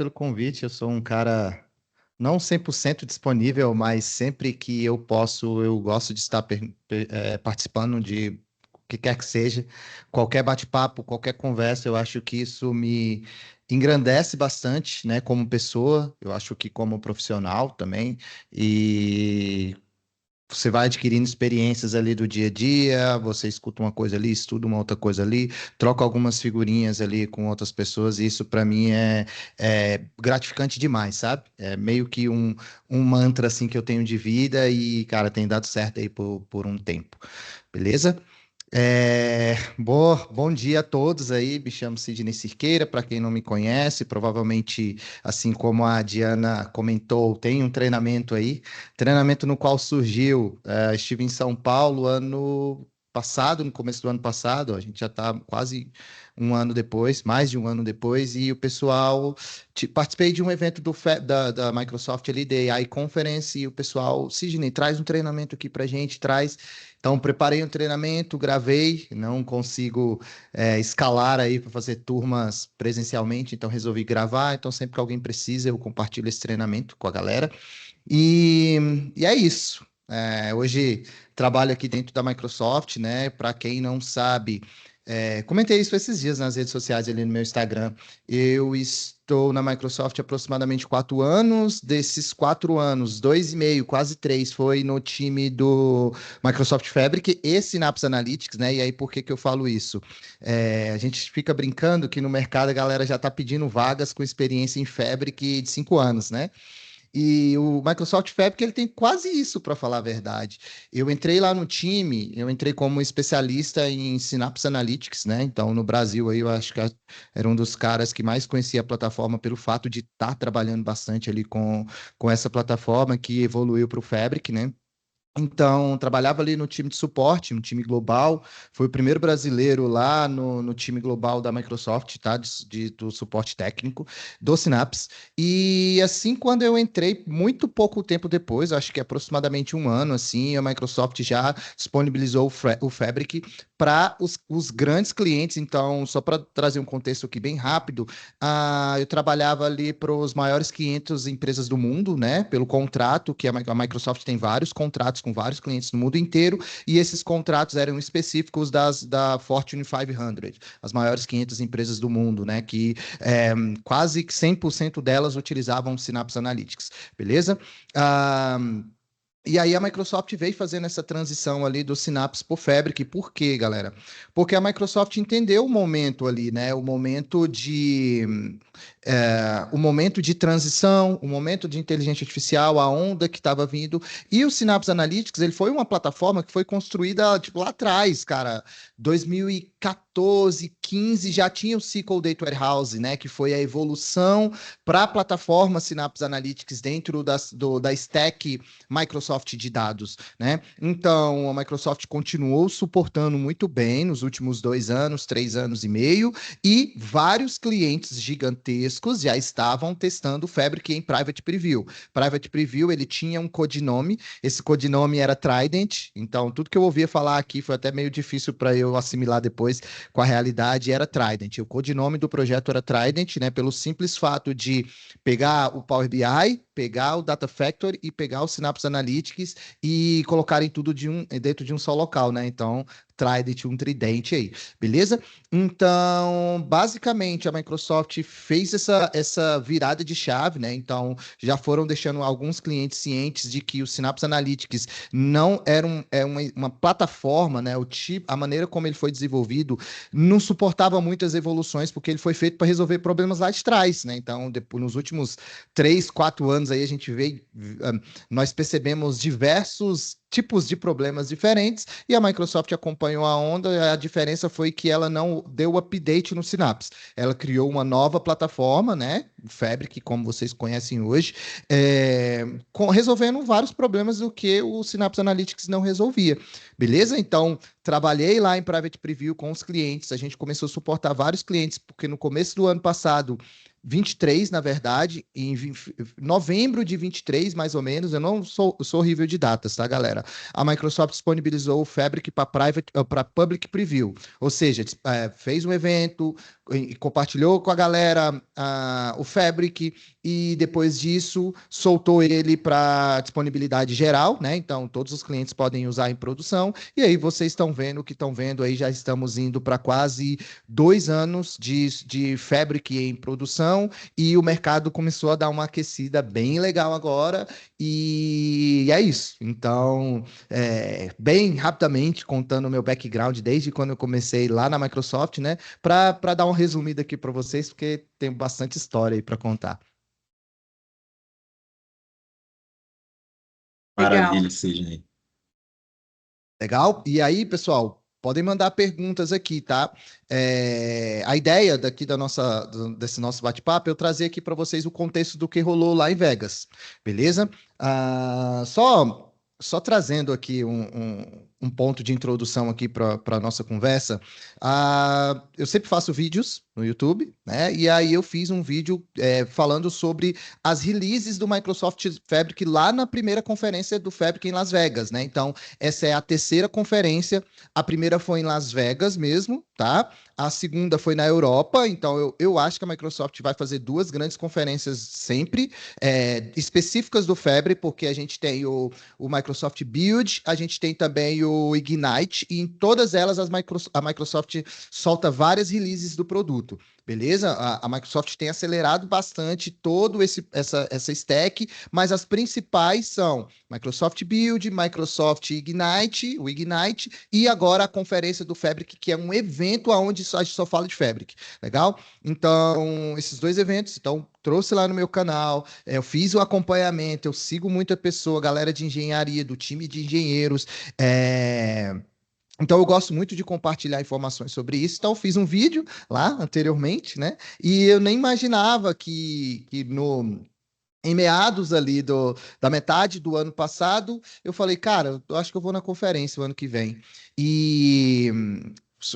pelo convite. Eu sou um cara não 100% disponível, mas sempre que eu posso, eu gosto de estar participando de o que quer que seja, qualquer bate-papo, qualquer conversa. Eu acho que isso me engrandece bastante, né, como pessoa. Eu acho que como profissional também. E você vai adquirindo experiências ali do dia a dia, você escuta uma coisa ali, estuda uma outra coisa ali, troca algumas figurinhas ali com outras pessoas, e isso para mim é gratificante demais, sabe? É meio que um mantra assim que eu tenho de vida e, cara, tem dado certo aí por um tempo. Beleza? Bom dia a todos aí, me chamo Sidney Cirqueira, para quem não me conhece, provavelmente, assim como a Diana comentou, tem um treinamento aí, treinamento no qual surgiu, estive em São Paulo ano passado, no começo do ano passado, a gente já está quase um ano depois, mais de um ano depois, e o pessoal, participei de um evento da Microsoft ali, da AI Conference, e o pessoal, Sidney, traz um treinamento aqui para gente, traz. Então, preparei um treinamento, gravei, não consigo escalar aí para fazer turmas presencialmente, então resolvi gravar. Então, sempre que alguém precisa, eu compartilho esse treinamento com a galera. E é isso. Hoje trabalho aqui dentro da Microsoft, né? Para quem não sabe, comentei isso esses dias nas redes sociais ali no meu Instagram. Eu estou na Microsoft há aproximadamente 4 anos. Desses 4 anos, 2,5, quase 3, foi no time do Microsoft Fabric e Synapse Analytics, né? E aí, por que que eu falo isso? A gente fica brincando que no mercado a galera já está pedindo vagas com experiência em Fabric de 5 anos, né? E o Microsoft Fabric ele tem quase isso, para falar a verdade. Eu entrei lá no time, eu entrei como especialista em Synapse Analytics, né? Então, no Brasil, aí, eu acho que era um dos caras que mais conhecia a plataforma pelo fato de estar trabalhando bastante ali com essa plataforma que evoluiu para o Fabric, né? Então, trabalhava ali no time de suporte, no time global. Foi o primeiro brasileiro lá no time global da Microsoft, tá? Do suporte técnico, do Synapse. E assim, quando eu entrei, muito pouco tempo depois, acho que aproximadamente um ano, assim, a Microsoft já disponibilizou o Fabric para os grandes clientes. Então, só para trazer um contexto aqui bem rápido, eu trabalhava ali para os maiores 500 empresas do mundo, né? Pelo contrato, que a Microsoft tem vários contratos com vários clientes no mundo inteiro, e esses contratos eram específicos da Fortune 500, as maiores 500 empresas do mundo, né? Que quase 100% delas utilizavam Synapse Analytics, beleza? Ah, e aí a Microsoft veio fazendo essa transição ali do Synapse para o Fabric. Por quê, galera? Porque a Microsoft entendeu o momento ali, né? O momento de transição, o momento de inteligência artificial, a onda que estava vindo. E o Synapse Analytics, ele foi uma plataforma que foi construída tipo, lá atrás, cara. 2014, 15 já tinha o SQL Data Warehouse, né? Que foi a evolução para a plataforma Synapse Analytics dentro da stack Microsoft de dados, né? Então, a Microsoft continuou suportando muito bem nos últimos 2 anos, 3 anos e meio, e vários clientes gigantescos já estavam testando o Fabric em Private Preview. Private Preview, ele tinha um codinome, esse codinome era Trident, então tudo que eu ouvia falar aqui foi até meio difícil para eu assimilar depois com a realidade, era Trident. O codinome do projeto era Trident, né, pelo simples fato de pegar o Power BI, pegar o Data Factory e pegar o Synapse Analytics e colocarem tudo dentro de um só local, né? Então, Trident, um tridente aí, beleza? Então, basicamente, a Microsoft fez essa virada de chave, né? Então, já foram deixando alguns clientes cientes de que o Synapse Analytics não era uma plataforma, né? A maneira como ele foi desenvolvido não suportava muitas evoluções, porque ele foi feito para resolver problemas lá de trás, né? Então, depois, nos últimos 3, 4 anos aí, a gente vê, nós percebemos diversos tipos de problemas diferentes e a Microsoft acompanhou a onda. A diferença foi que ela não deu update no Synapse. Ela criou uma nova plataforma, né? O Fabric, como vocês conhecem hoje, resolvendo vários problemas do que o Synapse Analytics não resolvia. Beleza? Então, trabalhei lá em Private Preview com os clientes. A gente começou a suportar vários clientes, porque no começo do ano passado 23, na verdade, em novembro de 23, mais ou menos. Eu não sou, eu sou horrível de datas, tá, galera? A Microsoft disponibilizou o Fabric para public preview, ou seja, fez um evento e compartilhou com a galera o Fabric, e depois disso soltou ele para disponibilidade geral, né? Então todos os clientes podem usar em produção. E aí vocês estão vendo o que estão vendo aí, já estamos indo para quase 2 anos de Fabric em produção, e o mercado começou a dar uma aquecida bem legal agora, e é isso. Então, bem rapidamente, contando o meu background desde quando eu comecei lá na Microsoft, né, para dar uma resumida aqui para vocês, porque tem bastante história aí para contar. Legal. Maravilha, Sidney. Legal? E aí, pessoal, podem mandar perguntas aqui, tá? A ideia daqui desse nosso bate-papo é eu trazer aqui para vocês o contexto do que rolou lá em Vegas, beleza? Só trazendo aqui um ponto de introdução aqui para a nossa conversa. Eu sempre faço vídeos no YouTube, né? E aí eu fiz um vídeo falando sobre as releases do Microsoft Fabric lá na primeira conferência do Fabric em Las Vegas, né? Então, essa é a terceira conferência. A primeira foi em Las Vegas mesmo, tá? A segunda foi na Europa. Então, eu acho que a Microsoft vai fazer duas grandes conferências sempre, específicas do Fabric, porque a gente tem o Microsoft Build, a gente tem também o Ignite, e em todas elas a Microsoft solta várias releases do produto. Beleza? A Microsoft tem acelerado bastante todo essa stack, mas as principais são Microsoft Build, Microsoft Ignite, o Ignite, e agora a conferência do Fabric, que é um evento onde a gente só fala de Fabric. Legal? Então, esses dois eventos, então, trouxe lá no meu canal, eu fiz o acompanhamento, eu sigo muita pessoa, galera de engenharia, do time de engenheiros, Então, eu gosto muito de compartilhar informações sobre isso. Então, eu fiz um vídeo lá anteriormente, né? E eu nem imaginava que em meados ali da metade do ano passado, eu falei, cara, eu acho que eu vou na conferência o ano que vem. E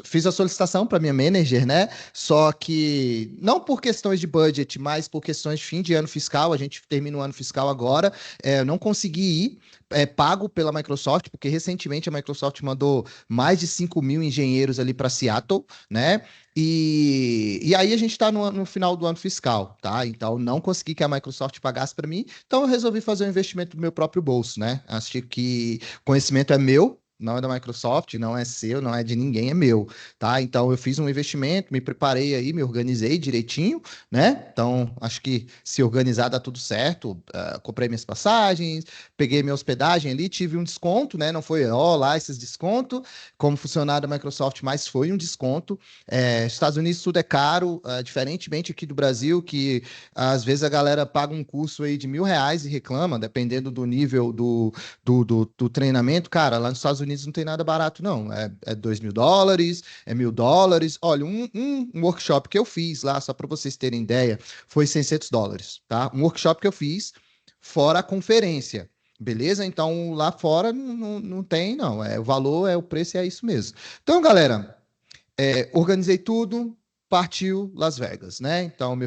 fiz a solicitação para minha manager, né? Só que não por questões de budget, mas por questões de fim de ano fiscal. A gente termina o ano fiscal agora. Eu não consegui ir. Pago pela Microsoft, porque recentemente a Microsoft mandou mais de 5 mil engenheiros ali para Seattle, né? E aí a gente está no final do ano fiscal, tá? Então não consegui que a Microsoft pagasse para mim, então eu resolvi fazer um investimento do meu próprio bolso, né? Acho que conhecimento é meu. Não é da Microsoft, não é seu, não é de ninguém, é meu, tá? Então eu fiz um investimento, me preparei aí, me organizei direitinho, né? Então acho que se organizar dá tudo certo. Comprei minhas passagens, peguei minha hospedagem ali, tive um desconto, né? Não foi, lá esses descontos como funcionário da Microsoft, mas foi um desconto. Estados Unidos tudo é caro, diferentemente aqui do Brasil, que às vezes a galera paga um curso aí de R$ 1.000 e reclama, dependendo do nível do treinamento. Cara, lá nos Estados Unidos não tem nada barato, não. É $2.000, é $1.000. Olha, um workshop que eu fiz lá, só para vocês terem ideia, foi $600, tá? Um workshop que eu fiz, fora a conferência. Beleza? Então lá fora não tem, não. O valor, o preço, é isso mesmo. Então, galera. Organizei tudo, partiu Las Vegas, né? Então,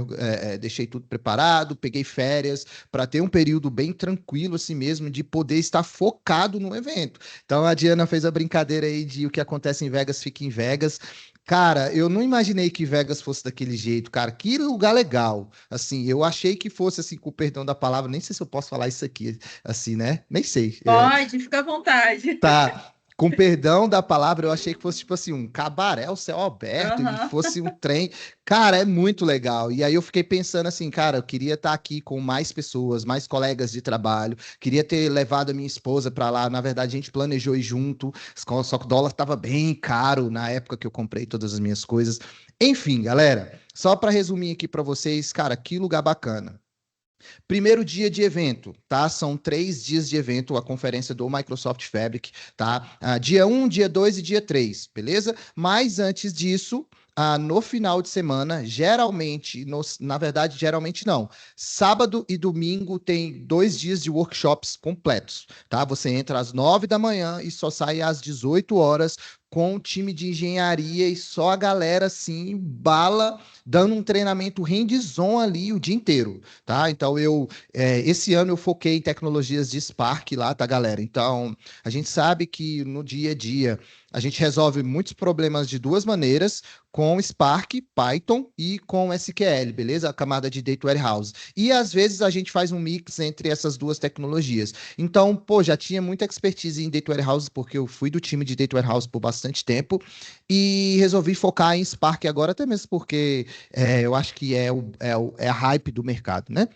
deixei tudo preparado, peguei férias para ter um período bem tranquilo, assim mesmo, de poder estar focado no evento. Então, a Diana fez a brincadeira aí de o que acontece em Vegas fica em Vegas. Cara, eu não imaginei que Vegas fosse daquele jeito, cara. Que lugar legal. Assim, eu achei que fosse, assim, com o perdão da palavra, nem sei se eu posso falar isso aqui, assim, né? Nem sei. Pode, fica à vontade. Tá. Com perdão da palavra, eu achei que fosse tipo assim, um cabaré, o céu aberto, e Aham. fosse um trem. Cara, é muito legal. E aí eu fiquei pensando assim, cara, eu queria estar aqui com mais pessoas, mais colegas de trabalho, queria ter levado a minha esposa para lá. Na verdade, a gente planejou ir junto, só que o dólar estava bem caro na época que eu comprei todas as minhas coisas. Enfim, galera, só para resumir aqui para vocês, cara, que lugar bacana. Primeiro dia de evento, tá? São 3 dias de evento, a conferência do Microsoft Fabric, tá? Dia 1, dia 2 e dia 3, beleza? Mas antes disso, no final de semana, geralmente, na verdade, geralmente não. Sábado e domingo tem 2 dias de workshops completos, tá? Você entra às 9 da manhã e só sai às 18 horas, com o time de engenharia e só a galera assim, bala, dando um treinamento hands-on ali o dia inteiro, tá? Então esse ano eu foquei em tecnologias de Spark lá, tá, galera? Então a gente sabe que no dia a dia a gente resolve muitos problemas de duas maneiras, com Spark, Python e com SQL, beleza? A camada de Data Warehouse. E às vezes a gente faz um mix entre essas duas tecnologias. Então, pô, já tinha muita expertise em Data Warehouse, porque eu fui do time de Data Warehouse por bastante tempo, e resolvi focar em Spark agora, até mesmo porque eu acho que é a hype do mercado, né?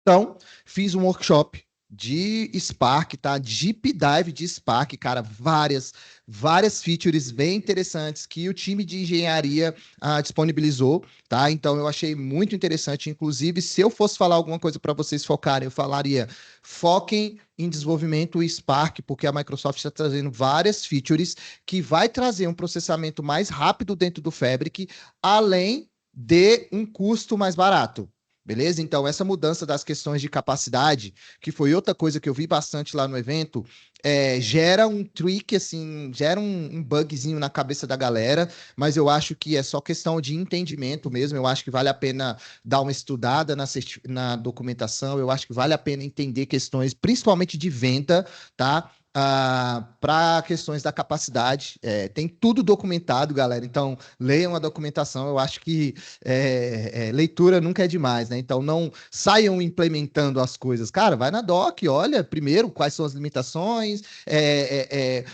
Então, fiz um workshop de Spark, tá? Deep dive de Spark, cara, várias features bem interessantes que o time de engenharia disponibilizou, tá? Então, eu achei muito interessante. Inclusive, se eu fosse falar alguma coisa para vocês focarem, eu falaria: foquem em desenvolvimento Spark, porque a Microsoft está trazendo várias features que vai trazer um processamento mais rápido dentro do Fabric, além de um custo mais barato. Beleza? Então, essa mudança das questões de capacidade, que foi outra coisa que eu vi bastante lá no evento, gera um tweak, assim, gera um bugzinho na cabeça da galera, mas eu acho que é só questão de entendimento mesmo. Eu acho que vale a pena dar uma estudada na documentação, eu acho que vale a pena entender questões, principalmente de venda, tá? Para questões da capacidade, tem tudo documentado, galera. Então, leiam a documentação. Eu acho que leitura nunca é demais, né? Então não saiam implementando as coisas. Cara, vai na doc, olha primeiro quais são as limitações,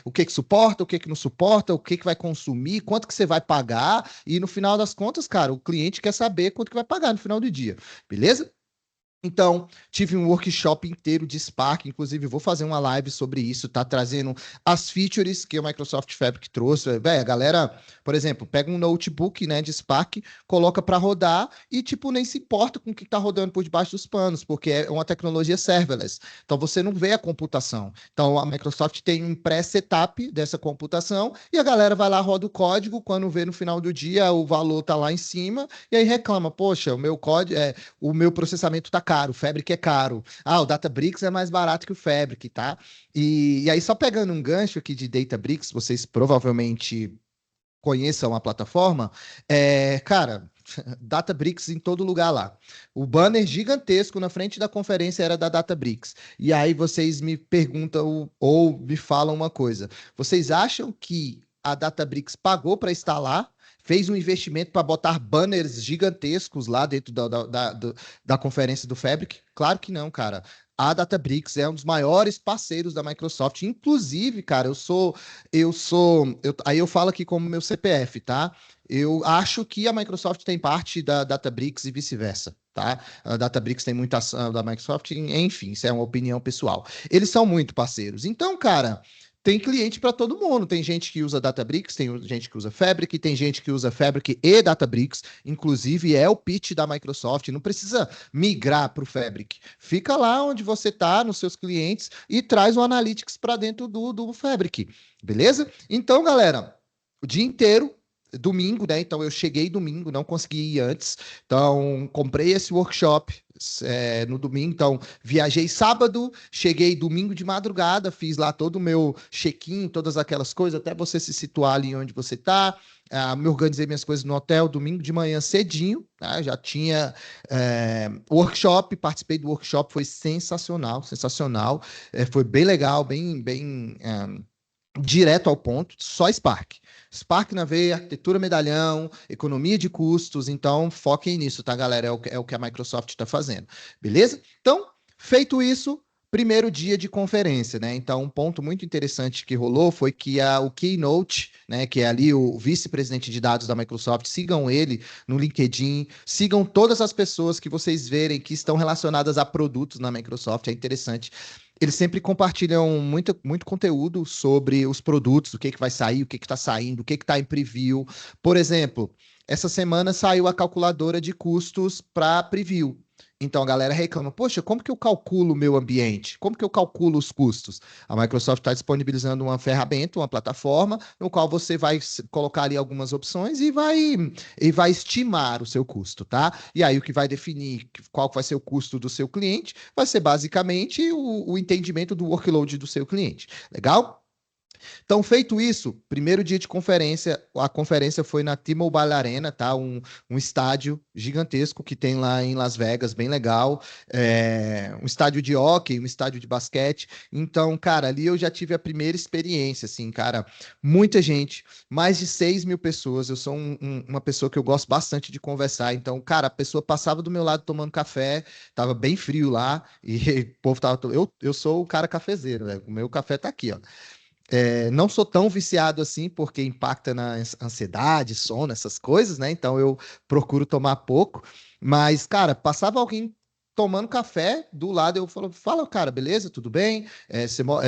o que suporta, o que não suporta, o que vai consumir, quanto que você vai pagar, e no final das contas, cara, o cliente quer saber quanto que vai pagar no final do dia, beleza? Então, tive um workshop inteiro de Spark, inclusive vou fazer uma live sobre isso, tá trazendo as features que o Microsoft Fabric trouxe. Véi, a galera, por exemplo, pega um notebook, né, de Spark, coloca para rodar e, tipo, nem se importa com o que tá rodando por debaixo dos panos, porque é uma tecnologia serverless. Então, você não vê a computação. Então, a Microsoft tem um pré-setup dessa computação e a galera vai lá, roda o código, quando vê no final do dia o valor tá lá em cima e aí reclama, poxa, o meu código, o meu processamento tá caro, o Fabric é caro. O Databricks é mais barato que o Fabric, tá? E aí, só pegando um gancho aqui de Databricks, vocês provavelmente conheçam a plataforma, cara, Databricks em todo lugar lá. O banner gigantesco na frente da conferência era da Databricks. E aí vocês me perguntam ou me falam uma coisa. Vocês acham que a Databricks pagou para instalar? Fez um investimento para botar banners gigantescos lá dentro da conferência do Fabric? Claro que não, cara. A Databricks é um dos maiores parceiros da Microsoft. Inclusive, cara, aí eu falo aqui como meu CPF, tá? Eu acho que a Microsoft tem parte da Databricks e vice-versa, tá? A Databricks tem muita ação da Microsoft, enfim, isso é uma opinião pessoal. Eles são muito parceiros. Então, cara, tem cliente para todo mundo. Tem gente que usa Databricks, tem gente que usa Fabric, tem gente que usa Fabric e Databricks. Inclusive, é o pitch da Microsoft. Não precisa migrar para o Fabric. Fica lá onde você está, nos seus clientes, e traz o Analytics para dentro do Fabric. Beleza? Então, galera, o dia inteiro domingo, né? Então eu cheguei domingo, não consegui ir antes. Então comprei esse workshop no domingo. Então viajei sábado, cheguei domingo de madrugada, fiz lá todo o meu check-in, todas aquelas coisas, até você se situar ali onde você está. Me organizei minhas coisas no hotel domingo de manhã cedinho, tá? Já tinha workshop, participei do workshop, foi sensacional, sensacional. Foi bem legal, bem direto ao ponto, só Spark. Spark na veia, arquitetura medalhão, economia de custos, então foquem nisso, tá, galera? É o que a Microsoft está fazendo, beleza? Então, feito isso, primeiro dia de conferência, né? Então, um ponto muito interessante que rolou foi que o Keynote, né, que é ali o vice-presidente de dados da Microsoft, sigam ele no LinkedIn, sigam todas as pessoas que vocês verem que estão relacionadas a produtos na Microsoft, é interessante. Eles sempre compartilham muito conteúdo sobre os produtos, o que vai sair, o que está saindo, o que está em preview. Por exemplo, essa semana saiu a calculadora de custos para preview. Então a galera reclama, poxa, como que eu calculo o meu ambiente? Como que eu calculo os custos? A Microsoft está disponibilizando uma ferramenta, uma plataforma, no qual você vai colocar ali algumas opções e vai estimar o seu custo, tá? E aí o que vai definir qual vai ser o custo do seu cliente vai ser basicamente o entendimento do workload do seu cliente. Legal? Então, feito isso, primeiro dia de conferência, a conferência foi na T-Mobile Arena, tá? Um estádio gigantesco que tem lá em Las Vegas, bem legal. Um estádio de hóquei, um estádio de basquete. Então, cara, ali eu já tive a primeira experiência, assim, cara. Muita gente, mais de 6 mil pessoas. Eu sou uma pessoa que eu gosto bastante de conversar. Então, cara, a pessoa passava do meu lado tomando café, tava bem frio lá, e o povo tava. Eu sou o cara cafezeiro, né? O meu café tá aqui, ó. Não sou tão viciado assim, porque impacta na ansiedade, sono, essas coisas, né? Então eu procuro tomar pouco. Mas, cara, passava alguém tomando café do lado, eu falo, fala, cara, beleza, tudo bem?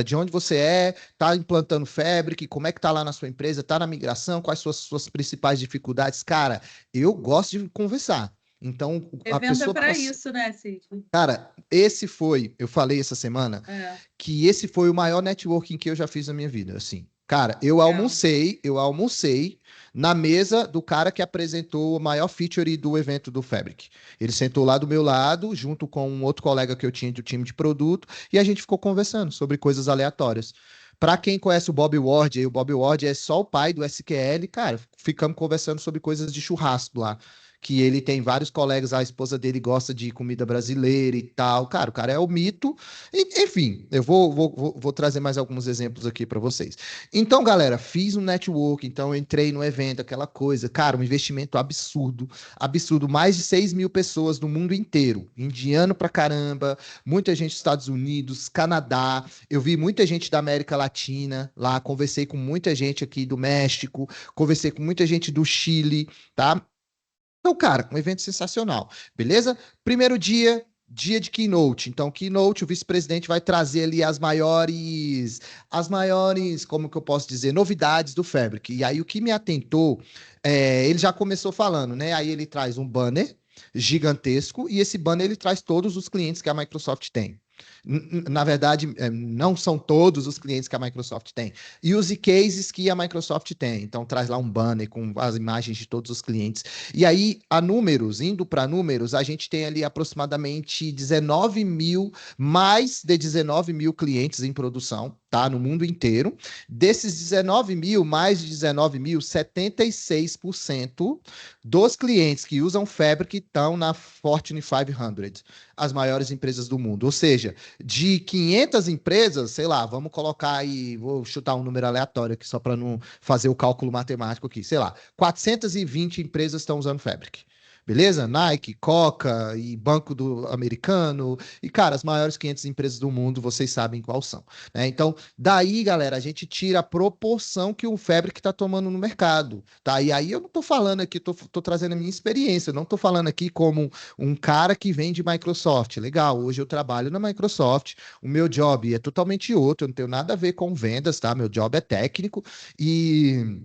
De onde você é? Tá implantando Fabric? Como é que tá lá na sua empresa? Tá na migração? Quais suas principais dificuldades? Cara, eu gosto de conversar. Então, a Evento é pessoa para isso, né, Cid? Cara, eu falei essa semana, É, que esse foi o maior networking que eu já fiz na minha vida, assim. Cara, legal. eu almocei na mesa do cara que apresentou o maior feature do evento do Fabric. Ele sentou lá do meu lado, junto com um outro colega que eu tinha do time de produto, e a gente ficou conversando sobre coisas aleatórias. Para quem conhece o Bob Ward, o Bob Ward é só o pai do SQL, cara, ficamos conversando sobre coisas de churrasco lá, que ele tem vários colegas, a esposa dele gosta de comida brasileira e tal. Cara, o cara é o mito. Enfim, eu vou trazer mais alguns exemplos aqui para vocês. Então, galera, fiz um network, então entrei no evento, aquela coisa. Cara, um investimento absurdo, absurdo. Mais de 6 mil pessoas do mundo inteiro. Indiano pra caramba, muita gente dos Estados Unidos, Canadá. Eu vi muita gente da América Latina lá, conversei com muita gente aqui do México, conversei com muita gente do Chile, tá? Então, cara, um evento sensacional, beleza? Primeiro dia, dia de keynote. Então, keynote, o vice-presidente vai trazer ali as maiores, como que eu posso dizer, novidades do Fabric. E aí, o que me atentou, ele já começou falando, né? Aí ele traz um banner gigantesco e esse banner ele traz todos os clientes que a Microsoft tem. Na verdade, não são todos os clientes que a Microsoft tem. E os cases que a Microsoft tem. Então, traz lá um banner com as imagens de todos os clientes. E aí, indo para números, a gente tem ali aproximadamente 19 mil, mais de 19 mil clientes em produção, tá? No mundo inteiro. Desses 19 mil, mais de 19 mil, 76% dos clientes que usam Fabric estão na Fortune 500, as maiores empresas do mundo. Ou seja, de 500 empresas, sei lá, vamos colocar aí, vou chutar um número aleatório aqui só para não fazer o cálculo matemático aqui, sei lá, 420 empresas estão usando Fabric. Beleza? Nike, Coca e Banco do Americano e, cara, as maiores 500 empresas do mundo, vocês sabem quais são, né? Então, daí, galera, a gente tira a proporção que o Fabric está tomando no mercado, tá? E aí eu não tô falando aqui, tô trazendo a minha experiência, eu não tô falando aqui como um cara que vem de Microsoft. Legal, hoje eu trabalho na Microsoft, o meu job é totalmente outro, eu não tenho nada a ver com vendas, tá? Meu job é técnico e.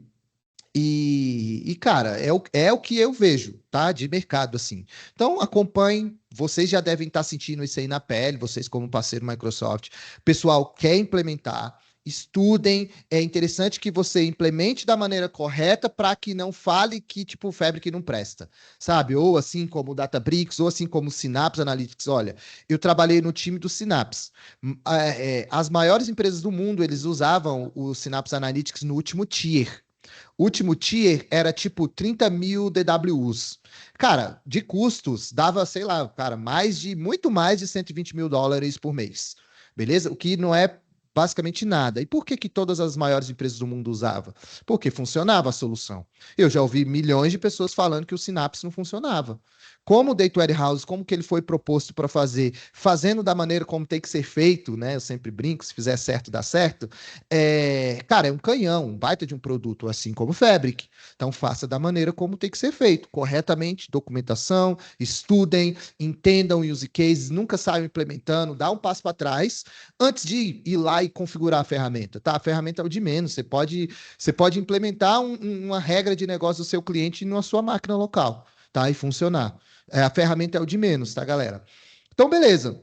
Cara, é o que eu vejo, tá? De mercado, assim. Então, acompanhem. Vocês já devem estar sentindo isso aí na pele, vocês, como parceiro Microsoft. Pessoal, quer implementar? Estudem. É interessante que você implemente da maneira correta para que não fale que, tipo, o Fabric não presta, sabe? Ou assim como o Databricks, ou assim como o Synapse Analytics. Olha, eu trabalhei no time do Synapse. As maiores empresas do mundo, eles usavam o Synapse Analytics no último tier. O último tier era tipo 30 mil DWUs. Cara, de custos, dava, sei lá, cara, muito mais de 120 mil dólares por mês. Beleza? O que não é basicamente nada. E por que que todas as maiores empresas do mundo usavam? Porque funcionava a solução. Eu já ouvi milhões de pessoas falando que o Synapse não funcionava. Como o Data Warehouse, como que ele foi proposto para fazer, fazendo da maneira como tem que ser feito, né? Eu sempre brinco, se fizer certo, dá certo. Cara, é um canhão, um baita de um produto, assim como o Fabric. Então, faça da maneira como tem que ser feito, corretamente, documentação, estudem, entendam use cases, nunca saiam implementando, dá um passo para trás antes de ir lá e configurar a ferramenta, tá? A ferramenta é o de menos, você pode implementar uma regra de negócio do seu cliente na sua máquina local, tá? E funcionar. A ferramenta é o de menos, tá, galera? Então, beleza.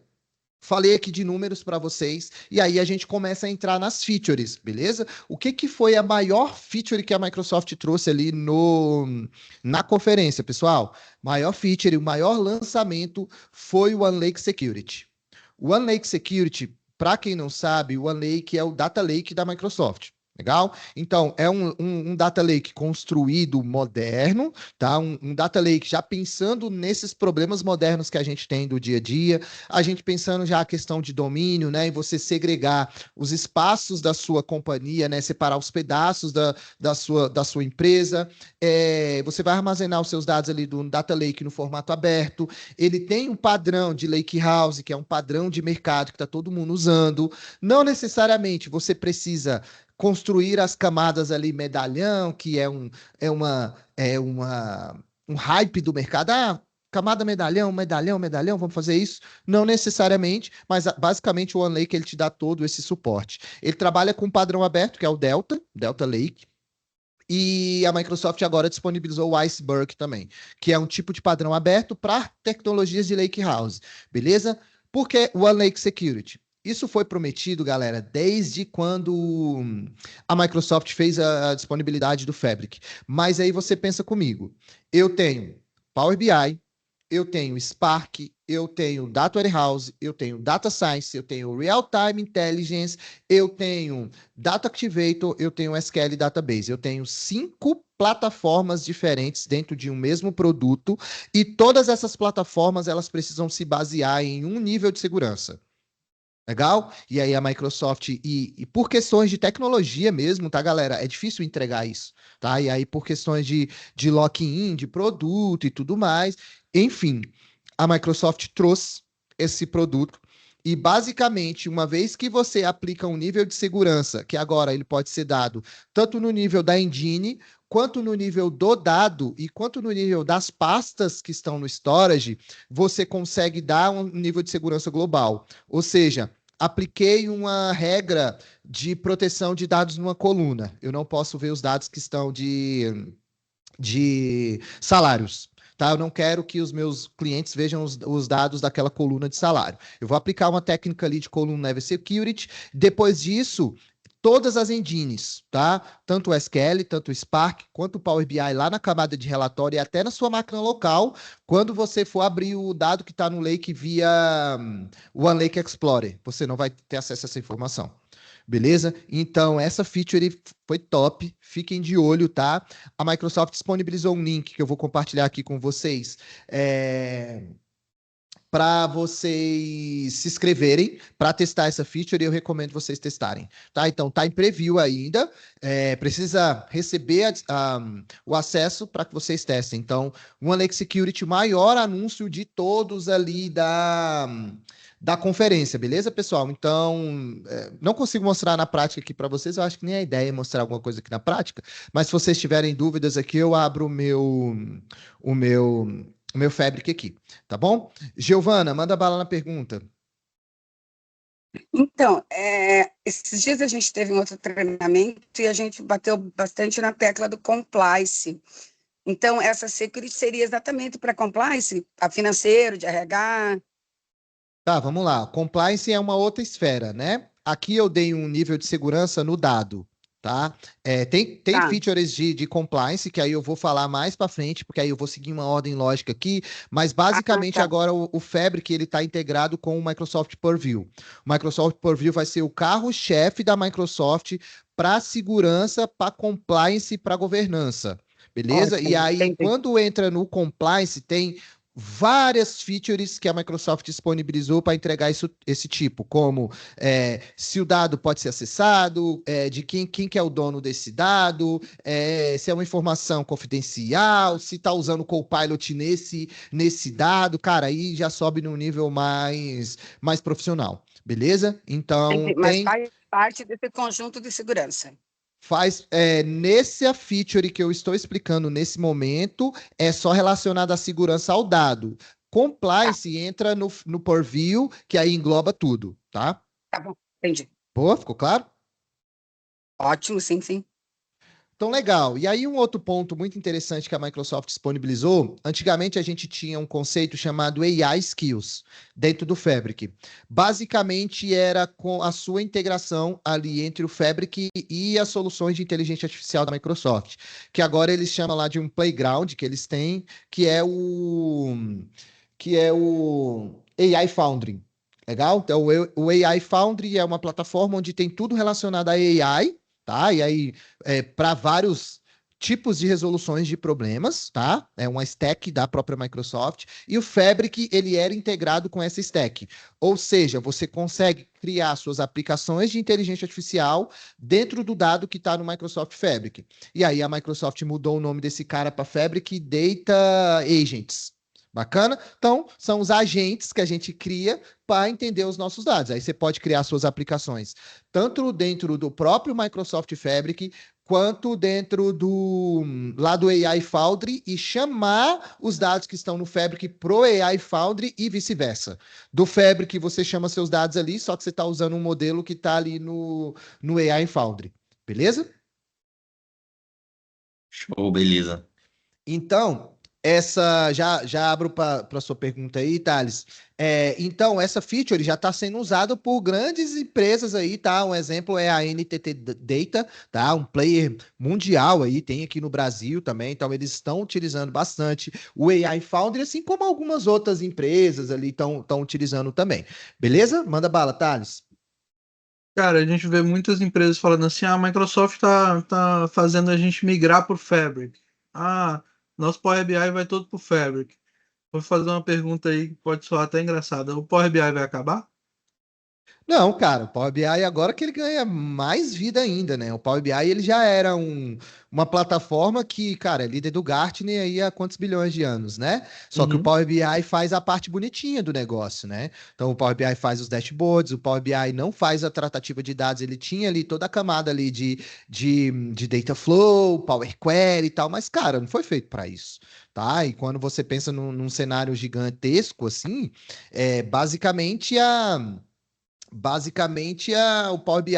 Falei aqui de números para vocês e aí a gente começa a entrar nas features, beleza? O que que foi a maior feature que a Microsoft trouxe ali no na conferência, pessoal? Maior feature, o maior lançamento foi o OneLake Security. O OneLake Security, para quem não sabe, o OneLake é o Data Lake da Microsoft. Legal? Então, é um data lake construído moderno, tá? Um data lake já pensando nesses problemas modernos que a gente tem do dia a dia, a gente pensando já a questão de domínio, né? E você segregar os espaços da sua companhia, né? Separar os pedaços da sua empresa. Você vai armazenar os seus dados ali do data lake no formato aberto. Ele tem um padrão de lake house, que é um padrão de mercado que está todo mundo usando. Não necessariamente você precisa construir as camadas ali, medalhão, que um hype do mercado. Ah, camada medalhão, medalhão, medalhão, vamos fazer isso? Não necessariamente, mas basicamente o OneLake ele te dá todo esse suporte. Ele trabalha com um padrão aberto, que é o Delta Lake, e a Microsoft agora disponibilizou o Iceberg também, que é um tipo de padrão aberto para tecnologias de Lake House, beleza? Por que One Lake Security? Isso foi prometido, galera, desde quando a Microsoft fez a disponibilidade do Fabric. Mas aí você pensa comigo, eu tenho Power BI, eu tenho Spark, eu tenho Data Warehouse, eu tenho Data Science, eu tenho Real-Time Intelligence, eu tenho Data Activator, eu tenho SQL Database. Eu tenho 5 plataformas diferentes dentro de um mesmo produto e todas essas plataformas elas precisam se basear em um nível de segurança. Legal? E aí a Microsoft, e por questões de tecnologia mesmo, tá, galera? É difícil entregar isso, tá? E aí por questões de lock-in, de produto e tudo mais. Enfim, a Microsoft trouxe esse produto e basicamente, uma vez que você aplica um nível de segurança, que agora ele pode ser dado tanto no nível da engine, quanto no nível do dado e quanto no nível das pastas que estão no storage, você consegue dar um nível de segurança global. Ou seja, apliquei uma regra de proteção de dados numa coluna. Eu não posso ver os dados que estão de salários. Tá? Eu não quero que os meus clientes vejam os dados daquela coluna de salário. Eu vou aplicar uma técnica ali de column level security. Depois disso, todas as engines, tá? Tanto o SQL, tanto o Spark, quanto o Power BI lá na camada de relatório e até na sua máquina local, quando você for abrir o dado que está no Lake via One Lake Explorer, você não vai ter acesso a essa informação. Beleza? Então, essa feature foi top. Fiquem de olho, tá? A Microsoft disponibilizou um link que eu vou compartilhar aqui com vocês. Para vocês se inscreverem para testar essa feature, eu recomendo vocês testarem, tá? Então, tá em preview ainda, precisa receber o acesso para que vocês testem. Então, o One Lake Security, o maior anúncio de todos ali da conferência, beleza, pessoal? Então, não consigo mostrar na prática aqui para vocês, eu acho que nem a ideia é mostrar alguma coisa aqui na prática, mas se vocês tiverem dúvidas aqui, eu abro o meu, o meu Fabric aqui, tá bom? Giovana, manda bala na pergunta. Então, esses dias a gente teve um outro treinamento e a gente bateu bastante na tecla do compliance. Então, essa security seria exatamente para compliance, a financeiro, de RH. Tá, vamos lá. Compliance é uma outra esfera, né? Aqui eu dei um nível de segurança no dado, tá? Tem Tá. features de compliance que aí eu vou falar mais para frente, porque aí eu vou seguir uma ordem lógica aqui, mas basicamente tá. agora o Fabric ele está integrado com o Microsoft Purview. O Microsoft Purview vai ser o carro-chefe da Microsoft para segurança, para compliance e para governança. Beleza? Ótimo, E aí, entendi. quando entra no compliance, tem várias features que a Microsoft disponibilizou para entregar esse tipo, como se o dado pode ser acessado, de quem que é o dono desse dado, se é uma informação confidencial, se está usando o Copilot nesse dado, cara, aí já sobe num nível mais profissional, beleza? Então, Mas faz parte desse conjunto de segurança. Nessa feature que eu estou explicando nesse momento, é só relacionado à segurança ao dado. Compliance entra no Purview, que aí engloba tudo, tá? Tá bom, entendi. Boa, ficou claro? Ótimo, sim, sim. Então, legal. E aí, um outro ponto muito interessante que a Microsoft disponibilizou, antigamente a gente tinha um conceito chamado AI Skills dentro do Fabric. Basicamente, era com a sua integração ali entre o Fabric e as soluções de inteligência artificial da Microsoft, que agora eles chamam lá de um playground que eles têm, que é o AI Foundry. Legal? Então, o AI Foundry é uma plataforma onde tem tudo relacionado a AI, tá? E aí, para vários tipos de resoluções de problemas, tá? É uma stack da própria Microsoft. E o Fabric, ele era integrado com essa stack. Ou seja, você consegue criar suas aplicações de inteligência artificial dentro do dado que está no Microsoft Fabric. E aí a Microsoft mudou o nome desse cara para Fabric Data Agents. Bacana? Então, são os agentes que a gente cria para entender os nossos dados. Aí você pode criar suas aplicações tanto dentro do próprio Microsoft Fabric, quanto dentro do lá do AI Foundry e chamar os dados que estão no Fabric pro AI Foundry e vice-versa. Do Fabric você chama seus dados ali, só que você está usando um modelo que está ali no AI Foundry. Beleza? Show, beleza. Então, essa já abro para a sua pergunta aí, Thales. Então, essa feature já está sendo usada por grandes empresas aí, tá? Um exemplo é a NTT Data, tá? Um player mundial aí, tem aqui no Brasil também, então eles estão utilizando bastante o AI Foundry, assim como algumas outras empresas ali estão utilizando também. Beleza? Manda bala, Thales. Cara, a gente vê muitas empresas falando assim, a Microsoft tá fazendo a gente migrar por Fabric. Ah, nosso Power BI vai todo pro Fabric. Vou fazer uma pergunta aí que pode soar até engraçada. O Power BI vai acabar? Não, cara, o Power BI agora que ele ganha mais vida ainda, né? O Power BI ele já era uma plataforma que, cara, é líder do Gartner aí há quantos bilhões de anos, né? Só que o Power BI faz a parte bonitinha do negócio, né? Então o Power BI faz os dashboards, o Power BI não faz a tratativa de dados, ele tinha ali toda a camada ali de data flow, Power Query e tal, mas, cara, não foi feito para isso. Tá? E quando você pensa num cenário gigantesco assim, basicamente o Power BI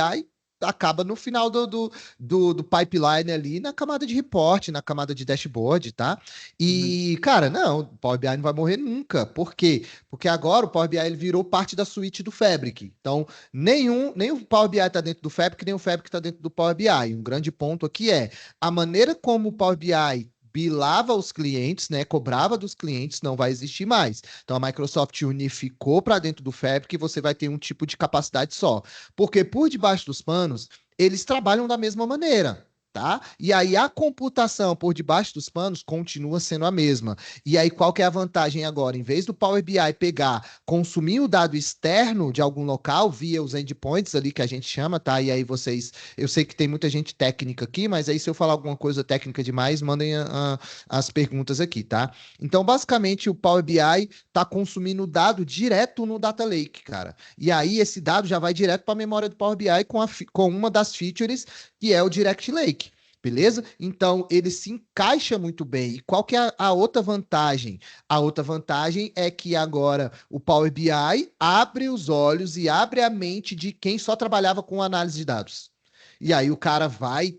acaba no final do pipeline ali, na camada de report, na camada de dashboard, tá? E, cara, não, o Power BI não vai morrer nunca. Por quê? Porque agora o Power BI ele virou parte da suíte do Fabric. Então, nem o Power BI está dentro do Fabric, nem o Fabric está dentro do Power BI. Um grande ponto aqui é a maneira como o Power BI bilava os clientes, né? Cobrava dos clientes, não vai existir mais. Então a Microsoft unificou para dentro do Fabric e você vai ter um tipo de capacidade só. Porque por debaixo dos panos, eles trabalham da mesma maneira. Tá? E aí a computação por debaixo dos panos continua sendo a mesma. E aí qual que é a vantagem agora? Em vez do Power BI pegar, consumir o dado externo de algum local via os endpoints ali que a gente chama, tá? E aí vocês, eu sei que tem muita gente técnica aqui, mas aí se eu falar alguma coisa técnica demais, mandem as perguntas aqui, tá? Então basicamente o Power BI está consumindo dado direto no Data Lake, cara. E aí esse dado já vai direto para a memória do Power BI com uma das features que é o Direct Lake. Beleza? Então ele se encaixa muito bem. E qual que é a outra vantagem? A outra vantagem é que agora o Power BI abre os olhos e abre a mente de quem só trabalhava com análise de dados. E aí o cara vai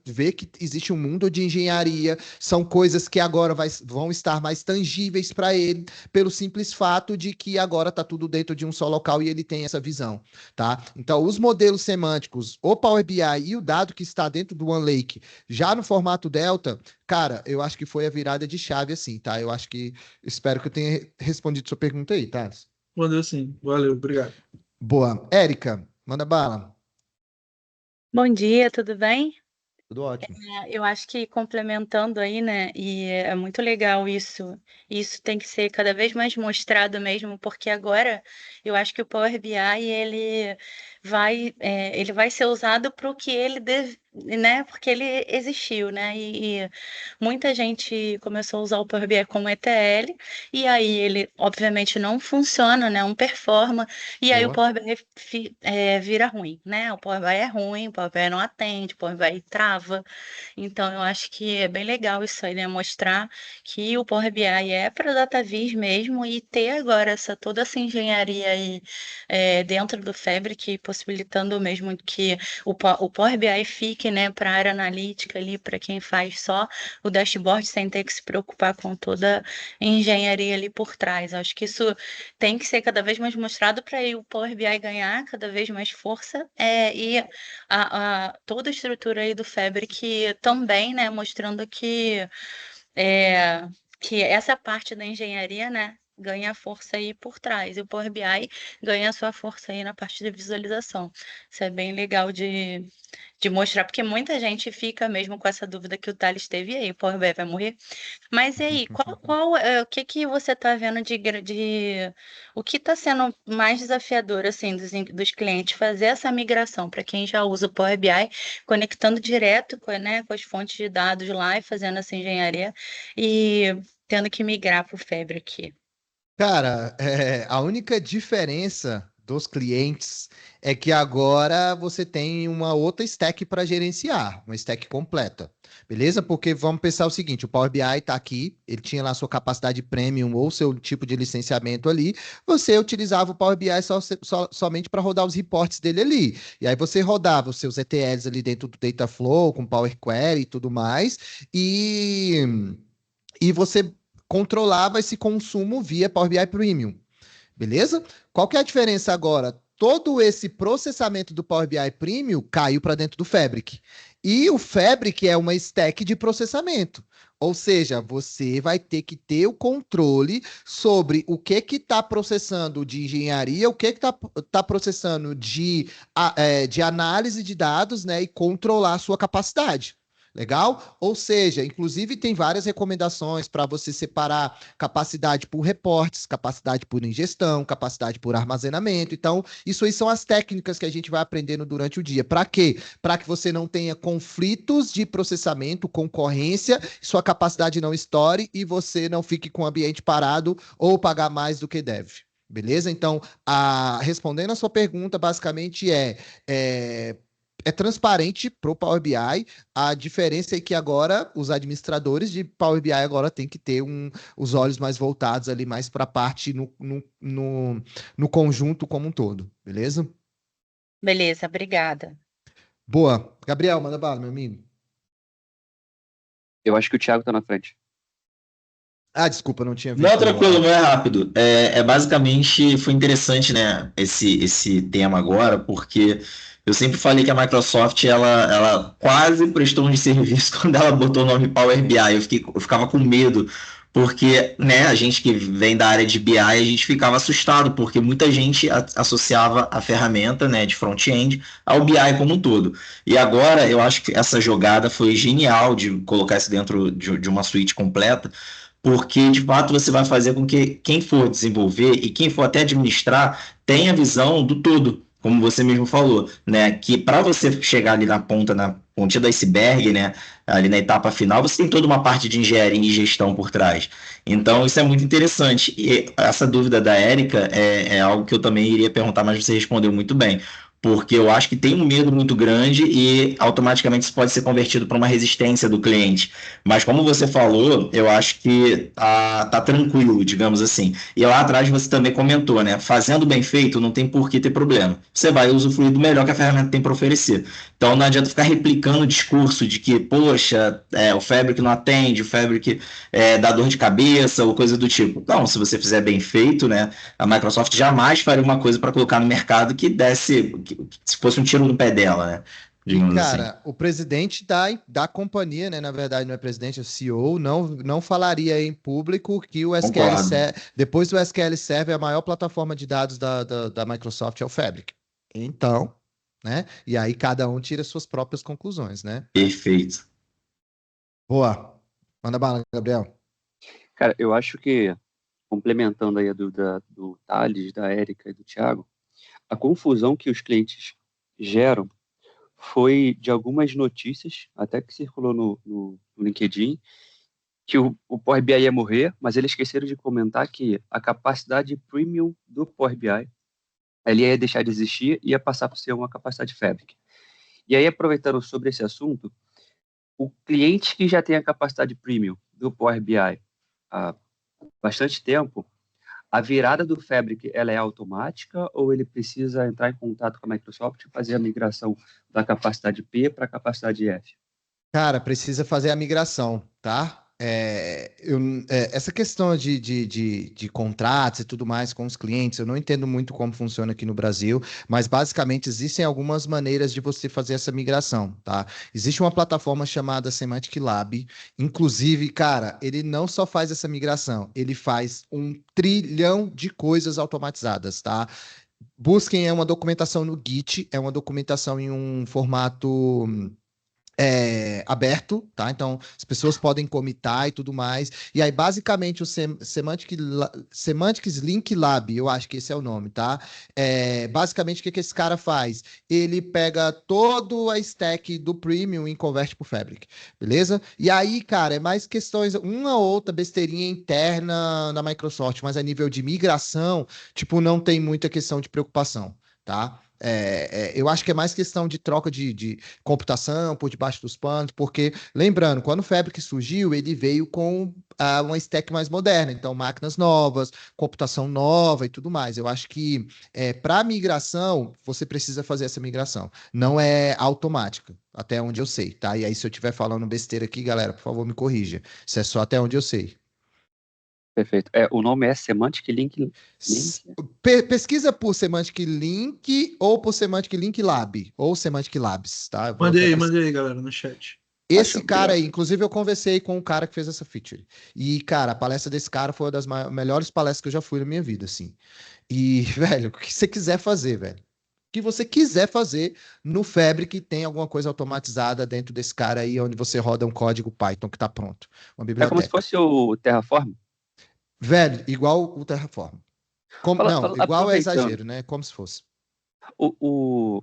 ver que existe um mundo de engenharia, são coisas que agora vão estar mais tangíveis para ele, pelo simples fato de que agora está tudo dentro de um só local e ele tem essa visão, tá? Então, os modelos semânticos, o Power BI e o dado que está dentro do OneLake, já no formato Delta, cara, eu acho que foi a virada de chave assim, tá? Espero que eu tenha respondido sua pergunta aí, tá? Respondeu sim. Valeu, obrigado. Boa. Érica, manda bala. Bom dia, tudo bem? Tudo ótimo. Eu acho que complementando aí, né, e é muito legal isso. Isso tem que ser cada vez mais mostrado mesmo, porque agora eu acho que o Power BI ele vai ser usado para o que ele deve, né, porque ele existiu, né, e muita gente começou a usar o Power BI como ETL, e aí ele obviamente não funciona, né, não performa, e aí o Boa. Power BI vira ruim, né, o Power BI é ruim, o Power BI não atende, o Power BI trava. Então, eu acho que é bem legal isso aí, né? Mostrar que o Power BI é para data viz mesmo e ter agora toda essa engenharia aí dentro do Fabric, possibilitando mesmo que o Power BI fique, né, para a área analítica ali, para quem faz só o dashboard sem ter que se preocupar com toda a engenharia ali por trás. Acho que isso tem que ser cada vez mais mostrado para o Power BI ganhar cada vez mais força e toda a estrutura aí do Fabric também, né, mostrando é, que essa parte da engenharia, né, ganha força aí por trás, e o Power BI ganha sua força aí na parte de visualização. Isso é bem legal de mostrar, porque muita gente fica mesmo com essa dúvida que o Thales teve, e aí, o Power BI vai morrer? Mas e aí, o que que você está vendo o que está sendo mais desafiador, assim, dos clientes, fazer essa migração, para quem já usa o Power BI, conectando direto né, com as fontes de dados lá e fazendo essa engenharia, e tendo que migrar para o Fabric. Cara, a única diferença dos clientes é que agora você tem uma outra stack para gerenciar, uma stack completa, beleza? Porque vamos pensar o seguinte: o Power BI está aqui, ele tinha lá sua capacidade premium ou seu tipo de licenciamento ali, você utilizava o Power BI somente para rodar os reportes dele ali. E aí você rodava os seus ETLs ali dentro do Dataflow, com Power Query e tudo mais, e você controlava esse consumo via Power BI Premium, beleza? Qual que é a diferença agora? Todo esse processamento do Power BI Premium caiu para dentro do Fabric. E o Fabric é uma stack de processamento. Ou seja, você vai ter que ter o controle sobre o que está processando de engenharia, o que tá processando de análise de dados, né? E controlar a sua capacidade. Legal? Ou seja, inclusive tem várias recomendações para você separar capacidade por reportes, capacidade por ingestão, capacidade por armazenamento. Então, isso aí são as técnicas que a gente vai aprendendo durante o dia. Para quê? Para que você não tenha conflitos de processamento, concorrência, sua capacidade não estoure e você não fique com o ambiente parado ou pagar mais do que deve. Beleza? Então, respondendo a sua pergunta, basicamente é transparente para o Power BI. A diferença é que agora os administradores de Power BI agora têm que ter os olhos mais voltados ali, mais para a parte no conjunto como um todo, beleza? Beleza, obrigada. Boa. Gabriel, manda bala, meu amigo. Eu acho que o Thiago tá na frente. Ah, desculpa, não tinha visto. Não, tranquilo, não é rápido. Basicamente, foi interessante, né, esse tema agora, porque eu sempre falei que a Microsoft, ela quase prestou um desserviço quando ela botou o nome Power BI. Eu ficava com medo, porque, né, a gente que vem da área de BI, a gente ficava assustado, porque muita gente associava a ferramenta, né, de front-end ao BI como um todo. E agora, eu acho que essa jogada foi genial de colocar isso dentro de uma suíte completa, porque de fato você vai fazer com que quem for desenvolver e quem for até administrar tenha a visão do todo, como você mesmo falou, né? Que para você chegar ali na pontinha do iceberg, né? Ali na etapa final, você tem toda uma parte de engenharia e gestão por trás. Então, isso é muito interessante. E essa dúvida da Érica é algo que eu também iria perguntar, mas você respondeu muito bem. Porque eu acho que tem um medo muito grande e automaticamente isso pode ser convertido para uma resistência do cliente. Mas como você falou, eu acho que tá tranquilo, digamos assim. E lá atrás você também comentou, né? Fazendo bem feito, não tem por que ter problema. Você vai usufruir do melhor que a ferramenta tem para oferecer. Então não adianta ficar replicando o discurso de que, poxa, o Fabric não atende, o Fabric dá dor de cabeça ou coisa do tipo. Não, se você fizer bem feito, né? A Microsoft jamais faria uma coisa para colocar no mercado que desse, se fosse um tiro no pé dela, né? Cara, assim, o presidente da companhia, né? Na verdade, não é presidente, é CEO, não falaria em público que o SQL Server, depois do SQL Server, a maior plataforma de dados da Microsoft é o Fabric. Então, né? E aí cada um tira suas próprias conclusões, né? Perfeito. Boa. Manda bala, Gabriel. Cara, eu acho que, complementando aí a dúvida do Thales, da Érica e do Thiago, a confusão que os clientes geram foi de algumas notícias, até que circulou no LinkedIn, que o Power BI ia morrer, mas eles esqueceram de comentar que a capacidade premium do Power BI ele ia deixar de existir e ia passar por ser uma capacidade Fabric. E aí, aproveitando sobre esse assunto, o cliente que já tem a capacidade premium do Power BI há bastante tempo, a virada do Fabric ela é automática ou ele precisa entrar em contato com a Microsoft e fazer a migração da capacidade P para a capacidade F? Cara, precisa fazer a migração, tá? essa questão de contratos e tudo mais com os clientes, eu não entendo muito como funciona aqui no Brasil, mas basicamente existem algumas maneiras de você fazer essa migração, tá? Existe uma plataforma chamada Semantic Lab, inclusive, cara, ele não só faz essa migração, ele faz 1 trilhão de coisas automatizadas, tá? Busquem, é uma documentação no Git, é uma documentação em um formato aberto, tá? Então, as pessoas podem comitar e tudo mais. E aí, basicamente, o Semantics Link Lab, eu acho que esse é o nome, tá? Basicamente, o que esse cara faz? Ele pega toda a stack do Premium e converte para o Fabric, beleza? E aí, cara, é mais questões, uma ou outra besteirinha interna na Microsoft, mas a nível de migração, tipo, não tem muita questão de preocupação, tá? Eu acho que é mais questão de troca de computação por debaixo dos panos, porque, lembrando, quando o Fabric surgiu, ele veio com uma stack mais moderna, então máquinas novas, computação nova e tudo mais. Eu acho que para migração, você precisa fazer essa migração. Não é automática, até onde eu sei, tá? E aí, se eu estiver falando besteira aqui, galera, por favor, me corrija. Isso é só até onde eu sei. Perfeito. O nome é Semantic Link. Pesquisa por Semantic Link ou por Semantic Link Lab, ou Semantic Labs, tá? Mandei aí, galera, no chat. Esse cara aí, inclusive eu conversei com o cara que fez essa feature. E, cara, a palestra desse cara foi uma das melhores palestras que eu já fui na minha vida, assim. E, velho, o que você quiser fazer, velho? O que você quiser fazer no Fabric, tem alguma coisa automatizada dentro desse cara aí, onde você roda um código Python que tá pronto. Uma É como se biblioteca. fosse o Terraform? Velho, igual o Terraform. Não, igual é exagero, né? Como se fosse. O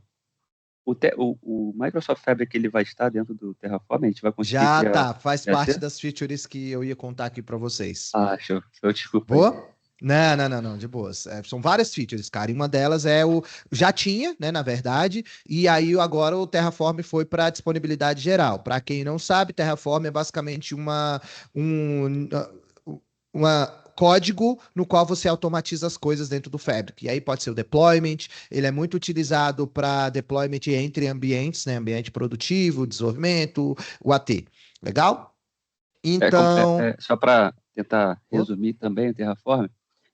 Microsoft Fabric, ele vai estar dentro do Terraform? A gente vai conseguir Já tá, faz parte das features que eu ia contar aqui para vocês. Show. Desculpa. Boa? Não, de boas. São várias features, cara. E uma delas é já tinha, né, na verdade, e aí agora o Terraform foi para disponibilidade geral. Para quem não sabe, Terraform é basicamente código no qual você automatiza as coisas dentro do Fabric. E aí pode ser o deployment, ele é muito utilizado para deployment entre ambientes, né? Ambiente produtivo, desenvolvimento, o AT. Legal? Então... só para tentar resumir também o Terraform,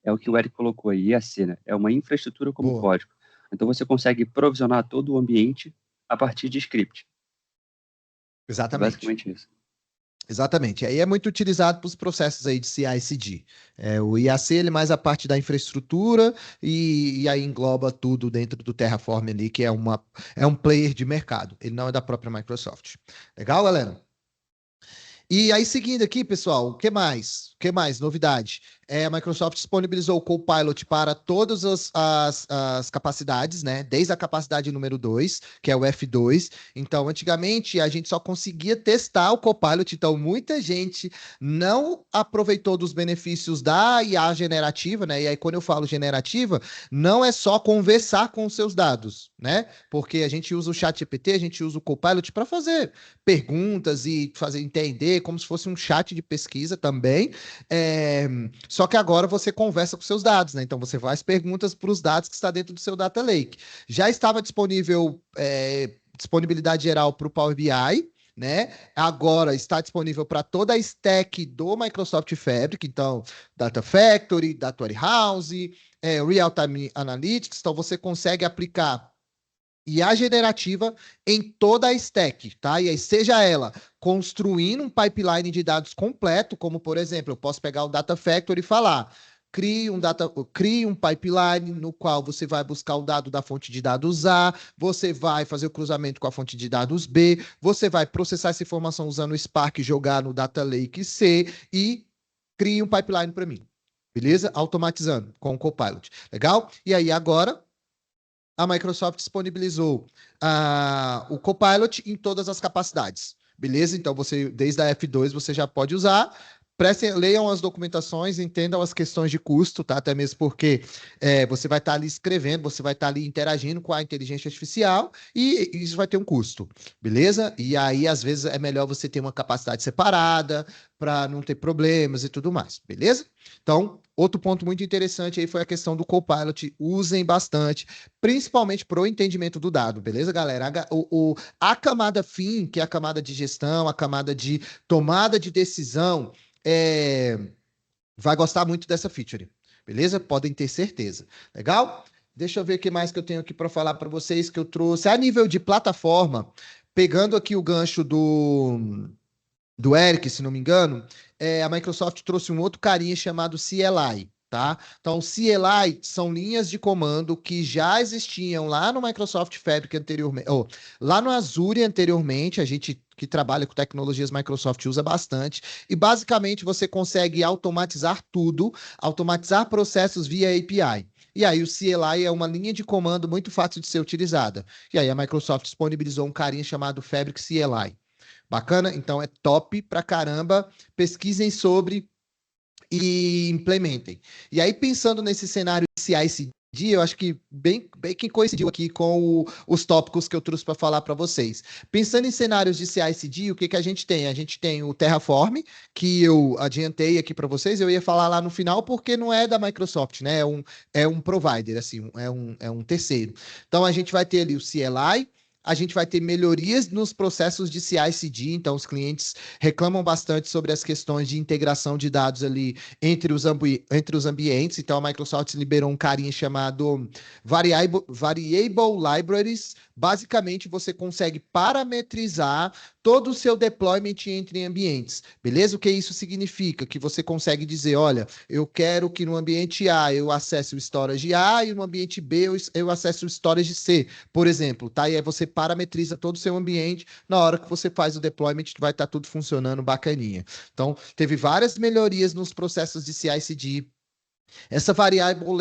é o que o Eric colocou aí, IAC, né? É uma infraestrutura como código. Então você consegue provisionar todo o ambiente a partir de script. Exatamente. É basicamente isso. Exatamente. Aí é muito utilizado para os processos aí de CI/CD. O IAC, ele é mais a parte da infraestrutura e aí engloba tudo dentro do Terraform ali, que é um player de mercado. Ele não é da própria Microsoft. Legal, galera? E aí, seguindo aqui, pessoal, o que mais? Novidade. A Microsoft disponibilizou o Copilot para todas as capacidades, né? Desde a capacidade número 2, que é o F2. Então, antigamente, a gente só conseguia testar o Copilot. Então, muita gente não aproveitou dos benefícios da IA generativa, né? E aí, quando eu falo generativa, não é só conversar com os seus dados, né? Porque a gente usa o ChatGPT, a gente usa o Copilot para fazer perguntas e fazer entender como se fosse um chat de pesquisa também. Só que agora você conversa com seus dados, né? Então você faz perguntas para os dados que está dentro do seu Data Lake. Já estava disponível disponibilidade geral para o Power BI, né? Agora está disponível para toda a stack do Microsoft Fabric, então Data Factory, Data Warehouse, Real Time Analytics, então você consegue aplicar IA generativa em toda a stack, tá? E aí, seja ela construindo um pipeline de dados completo, como, por exemplo, eu posso pegar o Data Factory e falar, crie um pipeline no qual você vai buscar o dado da fonte de dados A, você vai fazer o cruzamento com a fonte de dados B, você vai processar essa informação usando o Spark e jogar no Data Lake C e crie um pipeline para mim. Beleza? Automatizando com o Copilot. Legal? E aí, agora a Microsoft disponibilizou o Copilot em todas as capacidades, beleza? Então, desde a F2, você já pode usar leiam as documentações, entendam as questões de custo, tá? Até mesmo porque você vai estar ali escrevendo, você vai estar ali interagindo com a inteligência artificial e isso vai ter um custo, beleza? E aí, às vezes, é melhor você ter uma capacidade separada para não ter problemas e tudo mais, beleza? Então, outro ponto muito interessante aí foi a questão do Copilot. Usem bastante, principalmente para o entendimento do dado, beleza, galera? A camada fim, que é a camada de gestão, a camada de tomada de decisão, vai gostar muito dessa feature, beleza? Podem ter certeza. Legal? Deixa eu ver o que mais que eu tenho aqui para falar para vocês que eu trouxe. A nível de plataforma, pegando aqui o gancho do Eric, se não me engano, a Microsoft trouxe um outro carinha chamado CLI, tá? Então, CLI são linhas de comando que já existiam lá no Microsoft Fabric anteriormente, lá no Azure anteriormente, a gente que trabalha com tecnologias Microsoft usa bastante, e basicamente você consegue automatizar tudo, automatizar processos via API. E aí o CLI é uma linha de comando muito fácil de ser utilizada. E aí a Microsoft disponibilizou um carinha chamado Fabric CLI. Bacana? Então é top pra caramba. Pesquisem sobre e implementem. E aí, pensando nesse cenário de CI/CD, eu acho que bem que coincidiu aqui com os tópicos que eu trouxe para falar para vocês. Pensando em cenários de CI/CD, o que a gente tem? A gente tem o Terraform, que eu adiantei aqui para vocês, eu ia falar lá no final, porque não é da Microsoft, né? É um provider, assim, é um terceiro. Então, a gente vai ter ali o CLI, a gente vai ter melhorias nos processos de CI/CD, então os clientes reclamam bastante sobre as questões de integração de dados ali entre os ambientes, então a Microsoft liberou um carinha chamado Variable Libraries. Basicamente, você consegue parametrizar todo o seu deployment entre ambientes, beleza? O que isso significa? Que você consegue dizer, olha, eu quero que no ambiente A eu acesse o storage A e no ambiente B eu acesse o storage C, por exemplo, tá? E aí você parametriza todo o seu ambiente, na hora que você faz o deployment vai estar tudo funcionando bacaninha. Então, teve várias melhorias nos processos de CI/CD. Essa Variable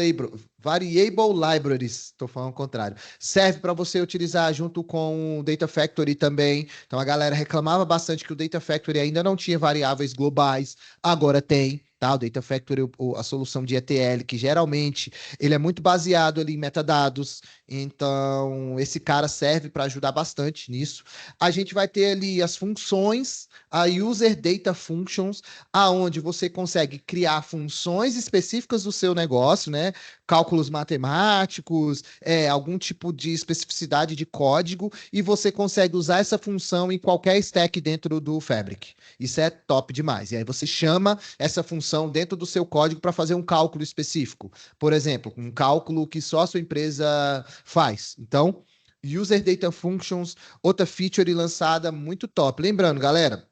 Libraries, estou falando o contrário, serve para você utilizar junto com o Data Factory também. Então a galera reclamava bastante que o Data Factory ainda não tinha variáveis globais, agora tem. Tá? O Data Factory, a solução de ETL, que geralmente ele é muito baseado ali em metadados, então esse cara serve para ajudar bastante nisso. A gente vai ter ali as funções, a User Data Functions, aonde você consegue criar funções específicas do seu negócio, né? Cálculos matemáticos, algum tipo de especificidade de código, e você consegue usar essa função em qualquer stack dentro do Fabric. Isso é top demais. E aí você chama essa função dentro do seu código para fazer um cálculo específico. Por exemplo, um cálculo que só a sua empresa faz. Então, User Data Functions, outra feature lançada muito top. Lembrando, galera,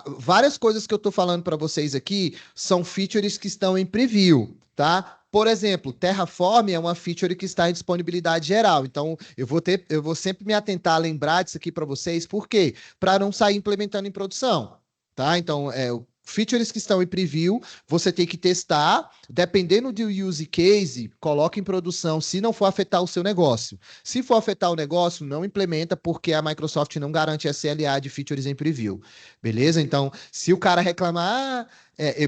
várias coisas que eu estou falando para vocês aqui são features que estão em preview, tá? Por exemplo, Terraform é uma feature que está em disponibilidade geral. Então, eu vou sempre me atentar a lembrar disso aqui para vocês. Por quê? Para não sair implementando em produção, tá? Então, features que estão em preview, você tem que testar, dependendo do use case, coloca em produção, se não for afetar o seu negócio. Se for afetar o negócio, não implementa, porque a Microsoft não garante SLA de features em preview. Beleza? Então, se o cara reclamar...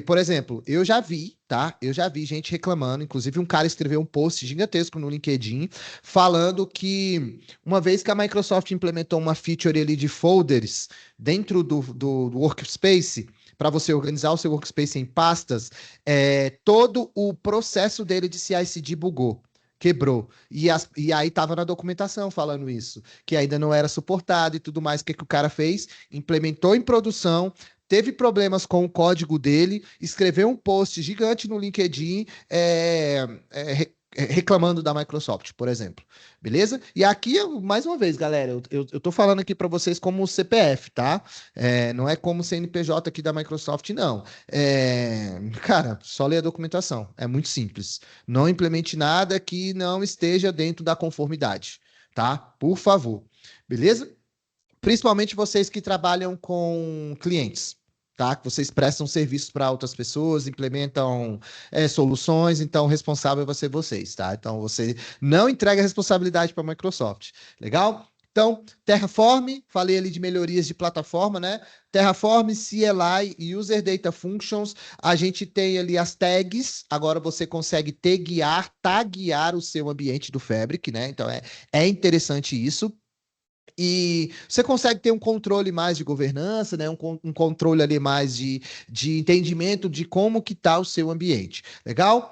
por exemplo, eu já vi, tá? Eu já vi gente reclamando, inclusive um cara escreveu um post gigantesco no LinkedIn, falando que uma vez que a Microsoft implementou uma feature ali de folders dentro do Workspace, para você organizar o seu Workspace em pastas, todo o processo dele de CI/CD bugou. Quebrou. E aí estava na documentação falando isso, que ainda não era suportado e tudo mais. O que o cara fez? Implementou em produção, teve problemas com o código dele, escreveu um post gigante no LinkedIn reclamando da Microsoft, por exemplo. Beleza? E aqui, mais uma vez, galera, eu tô falando aqui para vocês como CPF, tá? Não é como CNPJ aqui da Microsoft, não. Cara, só ler a documentação. É muito simples. Não implemente nada que não esteja dentro da conformidade, tá? Por favor. Beleza? Principalmente vocês que trabalham com clientes, tá? Que vocês prestam serviços para outras pessoas, implementam soluções, então o responsável vai ser vocês, tá? Então você não entrega a responsabilidade para a Microsoft, legal? Então, Terraform, falei ali de melhorias de plataforma, né? Terraform, CLI e User Data Functions. A gente tem ali as tags. Agora você consegue taguear o seu ambiente do Fabric, né? Então, é interessante isso. E você consegue ter um controle mais de governança, né? Um controle ali mais de entendimento de como que está o seu ambiente. Legal?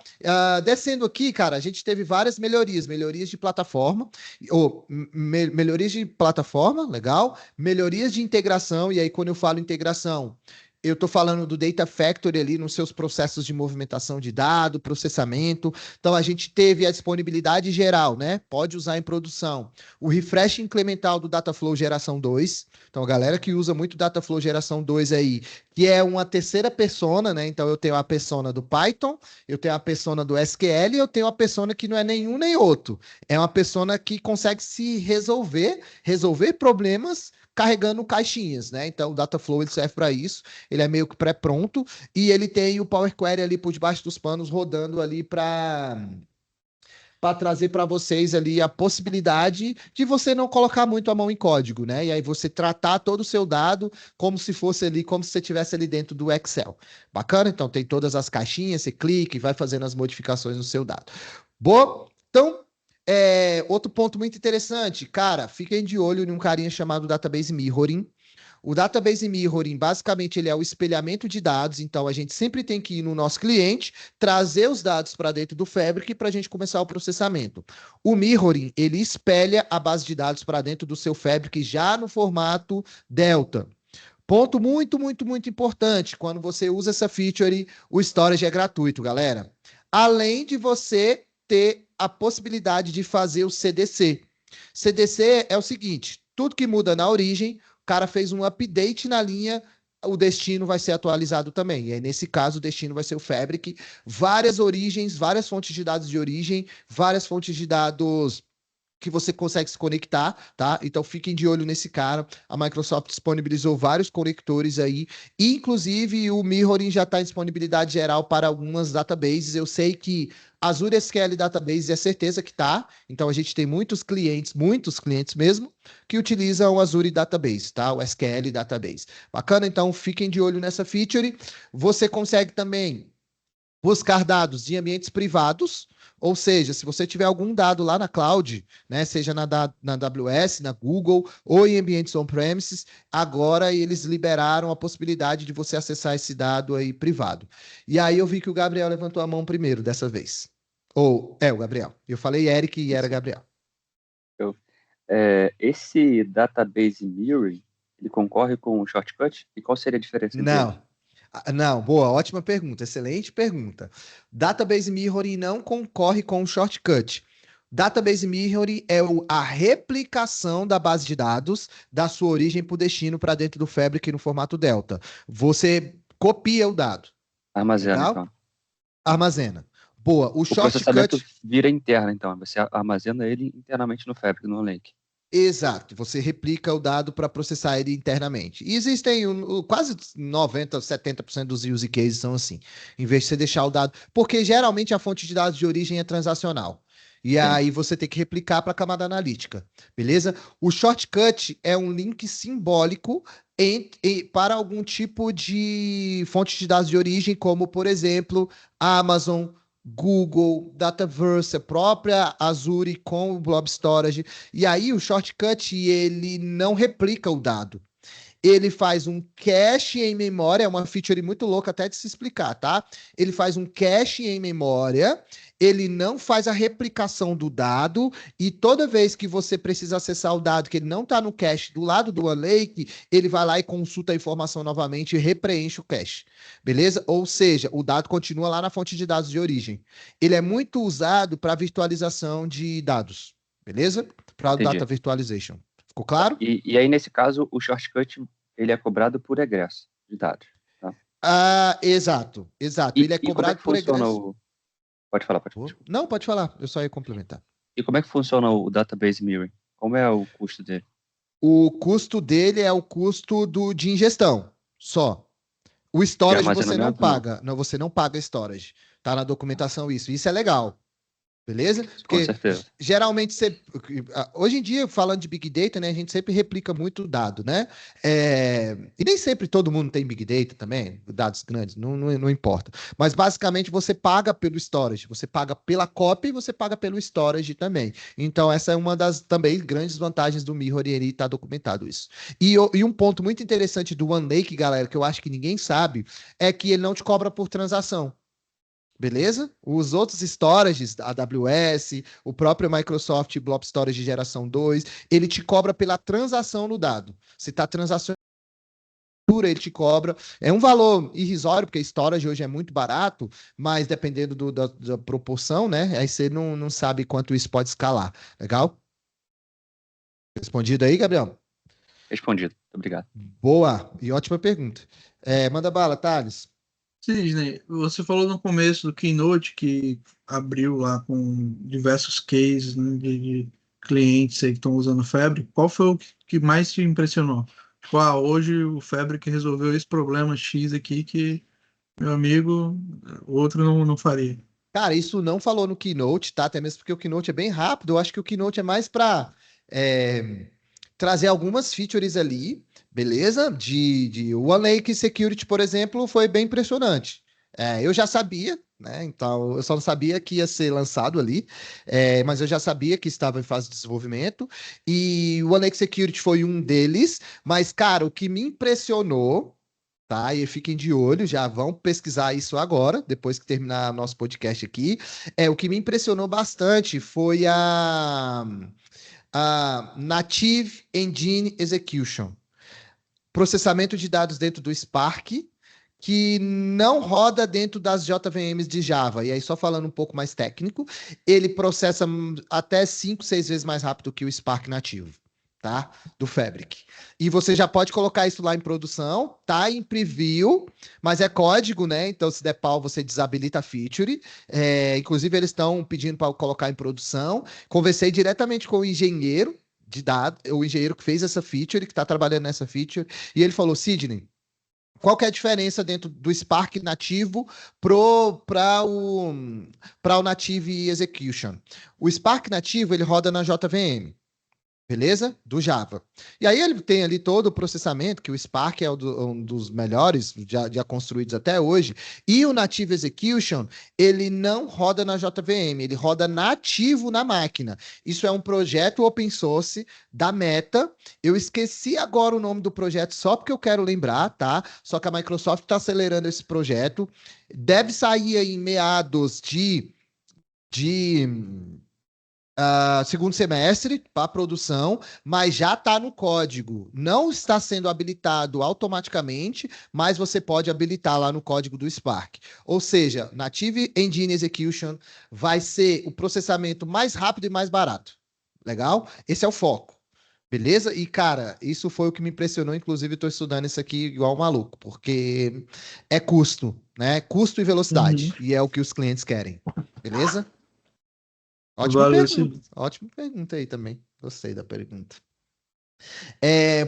Descendo aqui, cara, a gente teve várias melhorias de plataforma, ou melhorias de plataforma, legal? Melhorias de integração, e aí quando eu falo integração, eu estou falando do Data Factory ali nos seus processos de movimentação de dado, processamento. Então, a gente teve a disponibilidade geral, né? Pode usar em produção. O refresh incremental do Dataflow Geração 2. Então, a galera que usa muito Dataflow Geração 2 aí, que é uma terceira persona, né? Então, eu tenho a persona do Python, eu tenho a persona do SQL e eu tenho a persona que não é nenhum nem outro. É uma persona que consegue se resolver problemas carregando caixinhas, né? Então, o Dataflow ele serve para isso. Ele é meio que pré-pronto e ele tem o Power Query ali por debaixo dos panos rodando ali para trazer para vocês ali a possibilidade de você não colocar muito a mão em código, né? E aí você tratar todo o seu dado como se fosse ali, como se você estivesse ali dentro do Excel. Bacana? Então tem todas as caixinhas, você clica e vai fazendo as modificações no seu dado. Boa? Então, outro ponto muito interessante, cara, fiquem de olho em um carinha chamado Database Mirroring. O Database Mirroring, basicamente, ele é o espelhamento de dados, então a gente sempre tem que ir no nosso cliente, trazer os dados para dentro do Fabric para a gente começar o processamento. O Mirroring, ele espelha a base de dados para dentro do seu Fabric já no formato Delta. Ponto muito, muito, muito importante, quando você usa essa feature, o storage é gratuito, galera. Além de você ter a possibilidade de fazer o CDC. CDC é o seguinte, tudo que muda na origem, o cara fez um update na linha, o destino vai ser atualizado também. E aí, nesse caso, o destino vai ser o Fabric. Várias origens, várias fontes de dados de origem, várias fontes de dados que você consegue se conectar, tá? Então fiquem de olho nesse cara. A Microsoft disponibilizou vários conectores aí, inclusive o Mirroring já está em disponibilidade geral para algumas databases. Eu sei que Azure SQL Database é certeza que tá. Então a gente tem muitos clientes mesmo, que utilizam o Azure Database, tá? O SQL Database. Bacana? Então fiquem de olho nessa feature. Você consegue também buscar dados de ambientes privados, ou seja, se você tiver algum dado lá na cloud, né, seja na AWS, na Google ou em ambientes on-premises, agora eles liberaram a possibilidade de você acessar esse dado aí privado. E aí eu vi que o Gabriel levantou a mão primeiro dessa vez. O Gabriel. Eu falei Eric e era Gabriel. Esse Database Mirroring, ele concorre com o Shortcut? E qual seria a diferença dele? Não, boa, ótima pergunta, excelente pergunta. Database Mirroring não concorre com o Shortcut. Database Mirroring é a replicação da base de dados da sua origem para o destino para dentro do Fabric no formato Delta. Você copia o dado. Armazena, legal? Então. Armazena. Boa, o processamento vira interno, então. Você armazena ele internamente no Fabric, no Lake. Exato, você replica o dado para processar ele internamente. E existem quase 90%, 70% dos use cases são assim, em vez de você deixar o dado, porque geralmente a fonte de dados de origem é transacional. E aí você tem que replicar para a camada analítica, beleza? O shortcut é um link simbólico para algum tipo de fonte de dados de origem, como, por exemplo, Amazon, Google, Dataverse, a própria Azure com o Blob Storage. E aí o shortcut, ele não replica o dado. Ele faz um cache em memória, é uma feature muito louca até de se explicar, tá? Ele faz um cache em memória, ele não faz a replicação do dado, e toda vez que você precisa acessar o dado que ele não está no cache do lado do OneLake, ele vai lá e consulta a informação novamente e repreenche o cache, beleza? Ou seja, o dado continua lá na fonte de dados de origem. Ele é muito usado para virtualização de dados, beleza? Para Data Virtualization. Ficou claro? E aí, nesse caso, o shortcut ele é cobrado por egresso de dados. Tá? Exato. Ele é cobrado por egresso. Pode falar. Não, pode falar. Eu só ia complementar. E como é que funciona o Database Mirroring? Como é o custo dele? O custo dele é o custo de ingestão, só. O storage você não paga. Não, você não paga storage. Tá na documentação isso. Isso é legal. Beleza? Com Porque certeza. geralmente hoje em dia, falando de Big Data, né, a gente sempre replica muito dado, né? E nem sempre todo mundo tem Big Data também, dados grandes, não importa. Mas basicamente você paga pelo storage, você paga pela copy e você paga pelo storage também. Então, essa é uma das também grandes vantagens do Mirror e ele está documentado isso. E um ponto muito interessante do OneLake, galera, que eu acho que ninguém sabe, é que ele não te cobra por transação. Beleza? Os outros storages, a AWS, o próprio Microsoft Blob Storage geração 2, ele te cobra pela transação no dado. Se está transacionando, ele te cobra. É um valor irrisório, porque storage hoje é muito barato, mas dependendo da proporção, né? Aí você não sabe quanto isso pode escalar. Legal? Respondido aí, Gabriel? Respondido. Obrigado. Boa e ótima pergunta. Manda bala, Thales. Disney, você falou no começo do Keynote que abriu lá com diversos cases, né, de clientes aí que estão usando o Fabric. Qual foi o que mais te impressionou? Tipo, hoje o Fabric resolveu esse problema X aqui que, meu amigo, o outro não faria. Cara, isso não falou no Keynote, tá? Até mesmo porque o Keynote é bem rápido. Eu acho que o Keynote é mais para trazer algumas features ali, beleza? De OneLake Security, por exemplo, foi bem impressionante. Eu já sabia, né? Então, eu só não sabia que ia ser lançado ali, mas eu já sabia que estava em fase de desenvolvimento. E o OneLake Security foi um deles. Mas, cara, o que me impressionou. Tá, e fiquem de olho, já vão pesquisar isso agora, depois que terminar nosso podcast aqui. O que me impressionou bastante foi a Native Engine Execution, processamento de dados dentro do Spark, que não roda dentro das JVMs de Java. E aí, só falando um pouco mais técnico, ele processa até 5, 6 vezes mais rápido que o Spark nativo, tá? Do Fabric. E você já pode colocar isso lá em produção, tá? Em preview, mas é código, né? Então, se der pau, você desabilita a feature. Inclusive, eles estão pedindo para colocar em produção. Conversei diretamente com o engenheiro de dados, o engenheiro que fez essa feature, que está trabalhando nessa feature, e ele falou, Sidney, qual que é a diferença dentro do Spark nativo para o Native Execution? O Spark nativo ele roda na JVM, beleza? Do Java. E aí ele tem ali todo o processamento, que o Spark é um dos melhores já construídos até hoje, e o Native Execution, ele não roda na JVM, ele roda nativo na máquina. Isso é um projeto open source da Meta. Eu esqueci agora o nome do projeto, só porque eu quero lembrar, tá? Só que a Microsoft está acelerando esse projeto. Deve sair aí em meados de segundo semestre para produção, mas já está no código. Não está sendo habilitado automaticamente, mas você pode habilitar lá no código do Spark. Ou seja, Native Engine Execution vai ser o processamento mais rápido e mais barato. Legal? Esse é o foco. Beleza? E, cara, isso foi o que me impressionou. Inclusive, estou estudando isso aqui igual um maluco, porque é custo, né? Custo e velocidade. E é o que os clientes querem. Beleza? Valeu, Sidney. Ótima pergunta aí também. Gostei da pergunta.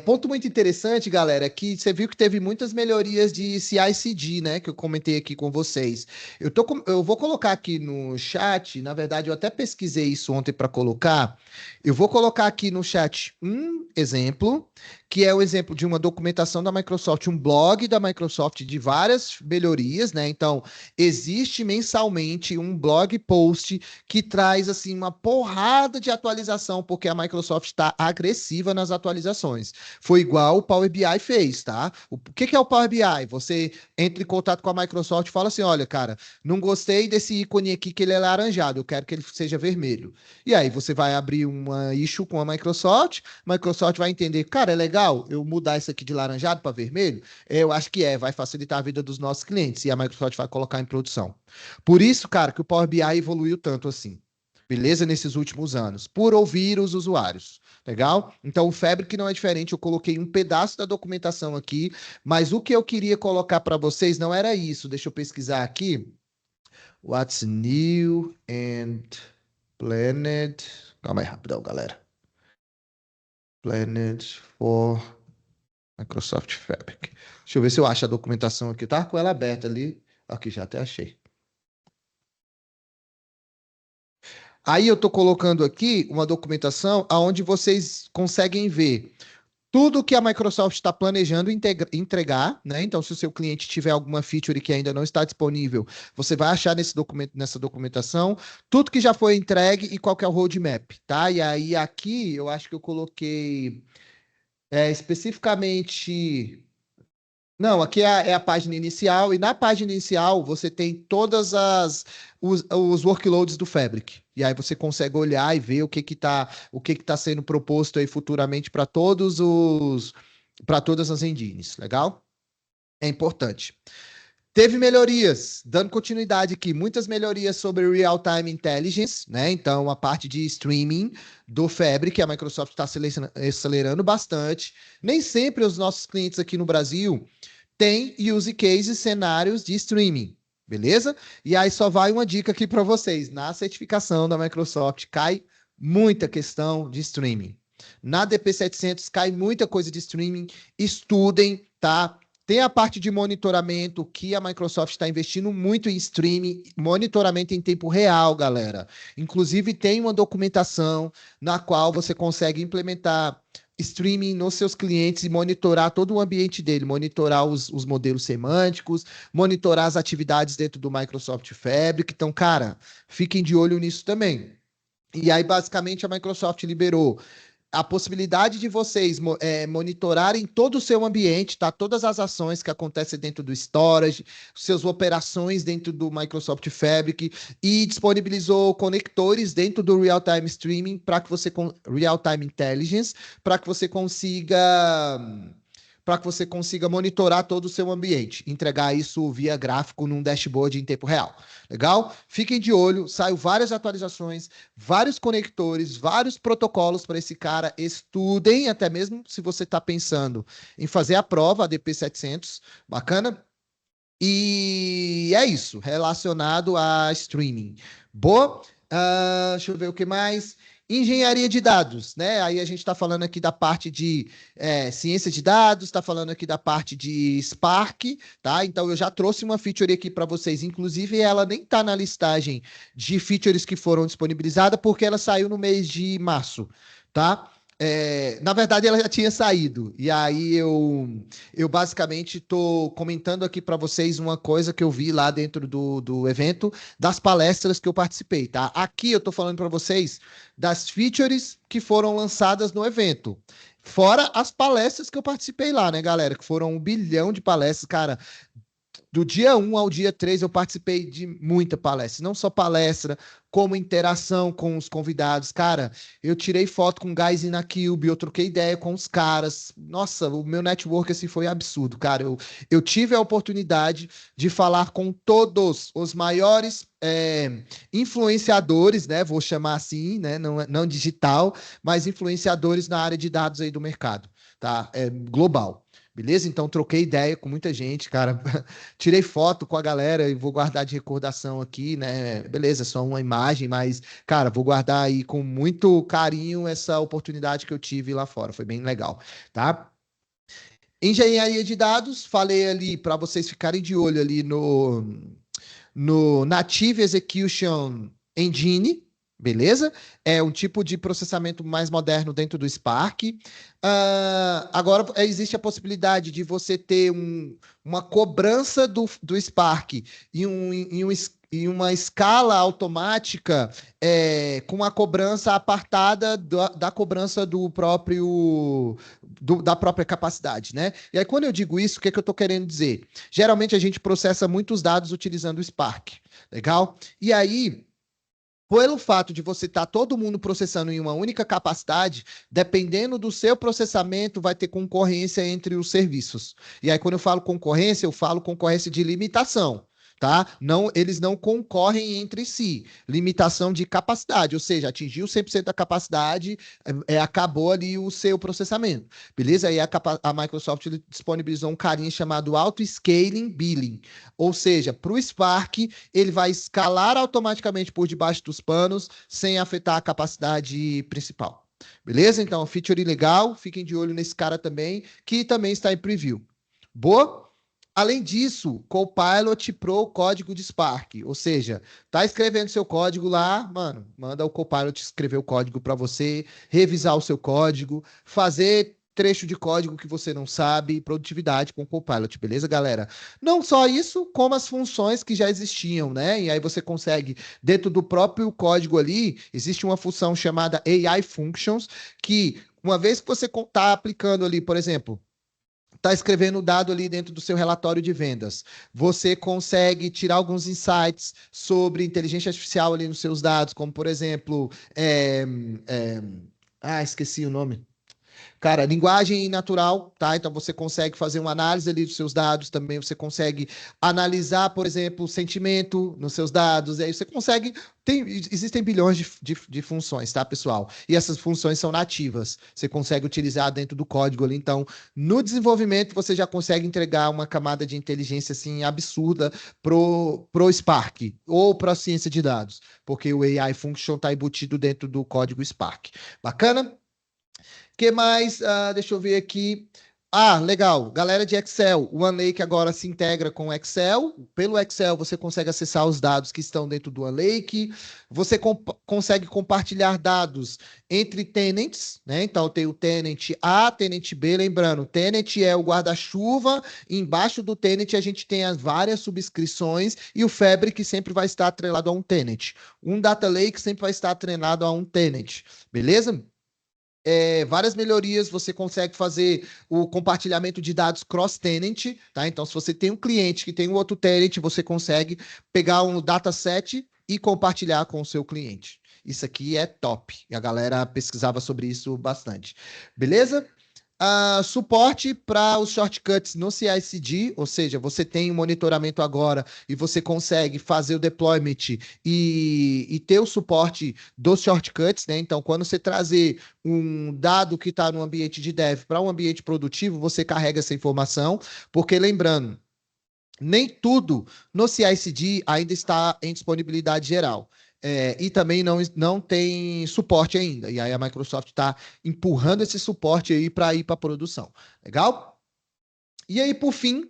Ponto muito interessante, galera, é que você viu que teve muitas melhorias de CI/CD, né? Que eu comentei aqui com vocês. Eu vou colocar aqui no chat, na verdade, eu até pesquisei isso ontem para colocar. Eu vou colocar aqui no chat um exemplo, que é o exemplo de uma documentação da Microsoft, um blog da Microsoft de várias melhorias, né? Então, existe mensalmente um blog post que traz assim uma porrada de atualização, porque a Microsoft está agressiva nas atualizações. Foi igual o Power BI fez, tá? O que é o Power BI? Você entra em contato com a Microsoft e fala assim: olha, cara, não gostei desse ícone aqui que ele é laranjado, eu quero que ele seja vermelho. E aí você vai abrir uma issue com a Microsoft vai entender, cara, é legal eu mudar isso aqui de laranjado para vermelho? Eu acho que vai facilitar a vida dos nossos clientes e a Microsoft vai colocar em produção. Por isso, cara, que o Power BI evoluiu tanto assim. Beleza? Nesses últimos anos, por ouvir os usuários. Legal? Então, o Fabric não é diferente. Eu coloquei um pedaço da documentação aqui, mas o que eu queria colocar para vocês não era isso. Deixa eu pesquisar aqui. What's new and planned? Calma aí, rapidão, galera. Planned for Microsoft Fabric. Deixa eu ver se eu acho a documentação aqui. Tá com ela aberta ali. Aqui, já até achei. Aí eu estou colocando aqui uma documentação onde vocês conseguem ver tudo que a Microsoft está planejando entregar, né? Então, se o seu cliente tiver alguma feature que ainda não está disponível, você vai achar nessa documentação tudo que já foi entregue e qual que é o roadmap, tá? E aí aqui eu acho que eu coloquei especificamente. Não, aqui é a página inicial, e na página inicial você tem os workloads do Fabric. E aí você consegue olhar e ver o que tá sendo proposto aí futuramente para para todas as engines, legal? É importante. Teve melhorias, dando continuidade aqui, muitas melhorias sobre Real-Time Intelligence, né? Então, a parte de streaming do Fabric, a Microsoft está acelerando bastante. Nem sempre os nossos clientes aqui no Brasil têm use cases, cenários de streaming, beleza? E aí só vai uma dica aqui para vocês. Na certificação da Microsoft cai muita questão de streaming. Na DP700 cai muita coisa de streaming. Estudem, tá? Tem a parte de monitoramento, que a Microsoft está investindo muito em streaming, monitoramento em tempo real, galera. Inclusive, tem uma documentação na qual você consegue implementar streaming nos seus clientes e monitorar todo o ambiente dele, monitorar os modelos semânticos, monitorar as atividades dentro do Microsoft Fabric. Então, cara, fiquem de olho nisso também. E aí, basicamente, a Microsoft liberou a possibilidade de vocês monitorarem todo o seu ambiente, tá? Todas as ações que acontecem dentro do storage, suas operações dentro do Microsoft Fabric, e disponibilizou conectores dentro do Real-Time Streaming para que você Real-Time Intelligence, para que você consiga monitorar todo o seu ambiente, entregar isso via gráfico num dashboard em tempo real. Legal? Fiquem de olho, saiu várias atualizações, vários conectores, vários protocolos para esse cara. Estudem, até mesmo se você está pensando em fazer a prova, a DP700, bacana? E é isso, relacionado a streaming. Boa? Deixa eu ver o que mais. Engenharia de dados, né? Aí a gente está falando aqui da parte de ciência de dados, está falando aqui da parte de Spark, tá? Então eu já trouxe uma feature aqui para vocês, inclusive ela nem está na listagem de features que foram disponibilizadas, porque ela saiu no mês de março, tá? Na verdade, ela já tinha saído. E aí eu basicamente estou comentando aqui para vocês uma coisa que eu vi lá dentro do evento, das palestras que eu participei, tá? Aqui eu estou falando para vocês das features que foram lançadas no evento. Fora as palestras que eu participei lá, né, galera? Que foram 1 bilhão de palestras, cara. Do dia 1 ao dia 3, eu participei de muita palestra. Não só palestra, como interação com os convidados. Cara, eu tirei foto com guys na Cube, eu troquei ideia com os caras. Nossa, o meu network assim, foi absurdo, cara. Eu tive a oportunidade de falar com todos os maiores influenciadores, né? Vou chamar assim, né? Não digital, mas influenciadores na área de dados aí do mercado, tá? Global. Beleza? Então, troquei ideia com muita gente, cara. Tirei foto com a galera e vou guardar de recordação aqui, né? Beleza, só uma imagem, mas, cara, vou guardar aí com muito carinho essa oportunidade que eu tive lá fora. Foi bem legal, tá? Engenharia de dados, falei ali para vocês ficarem de olho ali no Native Execution Engine, beleza? É um tipo de processamento mais moderno dentro do Spark. Agora existe a possibilidade de você ter uma cobrança do Spark em uma escala automática com a cobrança apartada da cobrança da própria capacidade, né? E aí, quando eu digo isso, o que eu estou querendo dizer? Geralmente a gente processa muitos dados utilizando o Spark, legal? E aí, pelo fato de você estar todo mundo processando em uma única capacidade, dependendo do seu processamento, vai ter concorrência entre os serviços. E aí, quando eu falo concorrência de limitação, tá? Eles não concorrem entre si. Limitação de capacidade, ou seja, atingiu 100% da capacidade, acabou ali o seu processamento. Beleza? Aí a Microsoft disponibilizou um carinha chamado Auto-Scaling Billing. Ou seja, para o Spark, ele vai escalar automaticamente por debaixo dos panos, sem afetar a capacidade principal. Beleza? Então, feature legal, fiquem de olho nesse cara também, que também está em preview. Boa? Além disso, Copilot pro código de Spark, ou seja, tá escrevendo seu código lá, mano, manda o Copilot escrever o código para você, revisar o seu código, fazer trecho de código que você não sabe, produtividade com o Copilot, beleza, galera? Não só isso, como as funções que já existiam, né? E aí você consegue, dentro do próprio código ali, existe uma função chamada AI Functions, que uma vez que você está aplicando ali, por exemplo, está escrevendo o dado ali dentro do seu relatório de vendas. Você consegue tirar alguns insights sobre inteligência artificial ali nos seus dados, como, por exemplo, esqueci o nome. Cara, linguagem natural, tá? Então você consegue fazer uma análise ali dos seus dados, também você consegue analisar, por exemplo, o sentimento nos seus dados, e aí você consegue. Existem bilhões de funções, tá, pessoal? E essas funções são nativas. Você consegue utilizar dentro do código ali. Então, no desenvolvimento, você já consegue entregar uma camada de inteligência assim absurda pro Spark ou para a ciência de dados, porque o AI Function está embutido dentro do código Spark. Bacana? Que mais? Deixa eu ver aqui. Legal. Galera de Excel, o OneLake agora se integra com o Excel. Pelo Excel, você consegue acessar os dados que estão dentro do OneLake. Você consegue compartilhar dados entre tenants, né? Então, tem o tenant A, tenant B. Lembrando, tenant é o guarda-chuva. Embaixo do tenant, a gente tem as várias subscrições. E o Fabric sempre vai estar atrelado a um tenant. Um Data Lake sempre vai estar atrelado a um tenant. Beleza? Várias melhorias, você consegue fazer o compartilhamento de dados cross-tenant, tá? Então, se você tem um cliente que tem um outro tenant, você consegue pegar um dataset e compartilhar com o seu cliente. Isso aqui é top. E a galera pesquisava sobre isso bastante. Beleza? Suporte para os shortcuts no CI/CD, ou seja, você tem um monitoramento agora e você consegue fazer o deployment e ter o suporte dos shortcuts, né? Então, quando você trazer um dado que está no ambiente de dev para um ambiente produtivo, você carrega essa informação, porque lembrando, nem tudo no CI/CD ainda está em disponibilidade geral. E também não tem suporte ainda. E aí a Microsoft está empurrando esse suporte aí para ir para a produção. Legal? E aí, por fim,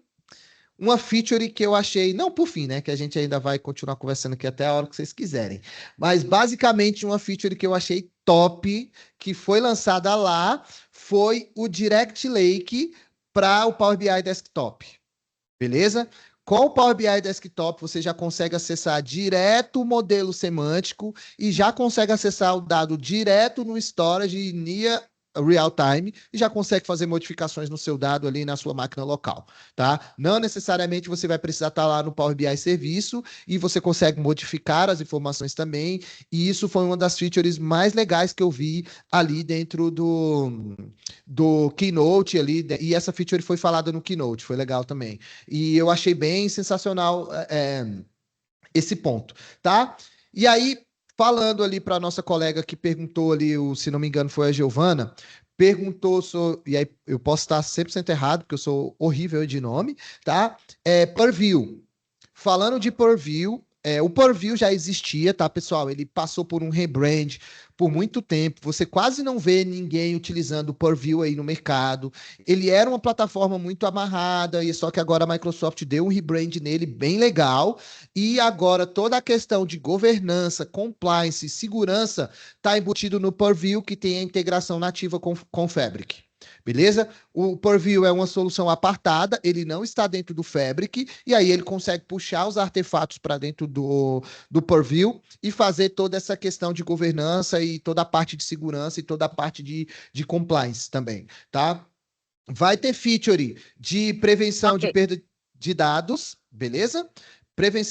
uma feature que eu achei, não por fim, né? Que a gente ainda vai continuar conversando aqui até a hora que vocês quiserem. Mas basicamente uma feature que eu achei top, que foi lançada lá, foi o Direct Lake para o Power BI Desktop. Beleza? Com o Power BI Desktop, você já consegue acessar direto o modelo semântico e já consegue acessar o dado direto no storage near real time e já consegue fazer modificações no seu dado ali na sua máquina local, tá? Não necessariamente você vai precisar estar lá no Power BI Serviço e você consegue modificar as informações também, e isso foi uma das features mais legais que eu vi ali dentro do Keynote ali, e essa feature foi falada no Keynote, foi legal também. E eu achei bem sensacional esse ponto, tá? E aí, falando ali para a nossa colega que perguntou ali, se não me engano foi a Giovana, perguntou e aí eu posso estar 100% errado, porque eu sou horrível de nome, tá? Purview. Falando de Purview, o Purview já existia, tá, pessoal? Ele passou por um rebrand por muito tempo. Você quase não vê ninguém utilizando o Purview aí no mercado. Ele era uma plataforma muito amarrada, e só que agora a Microsoft deu um rebrand nele bem legal. E agora toda a questão de governança, compliance, segurança está embutido no Purview, que tem a integração nativa com o Fabric. Beleza? O Purview é uma solução apartada, ele não está dentro do Fabric, e aí ele consegue puxar os artefatos para dentro do Purview e fazer toda essa questão de governança e toda a parte de segurança e toda a parte de compliance também, tá? Vai ter feature de prevenção de perda de dados, beleza?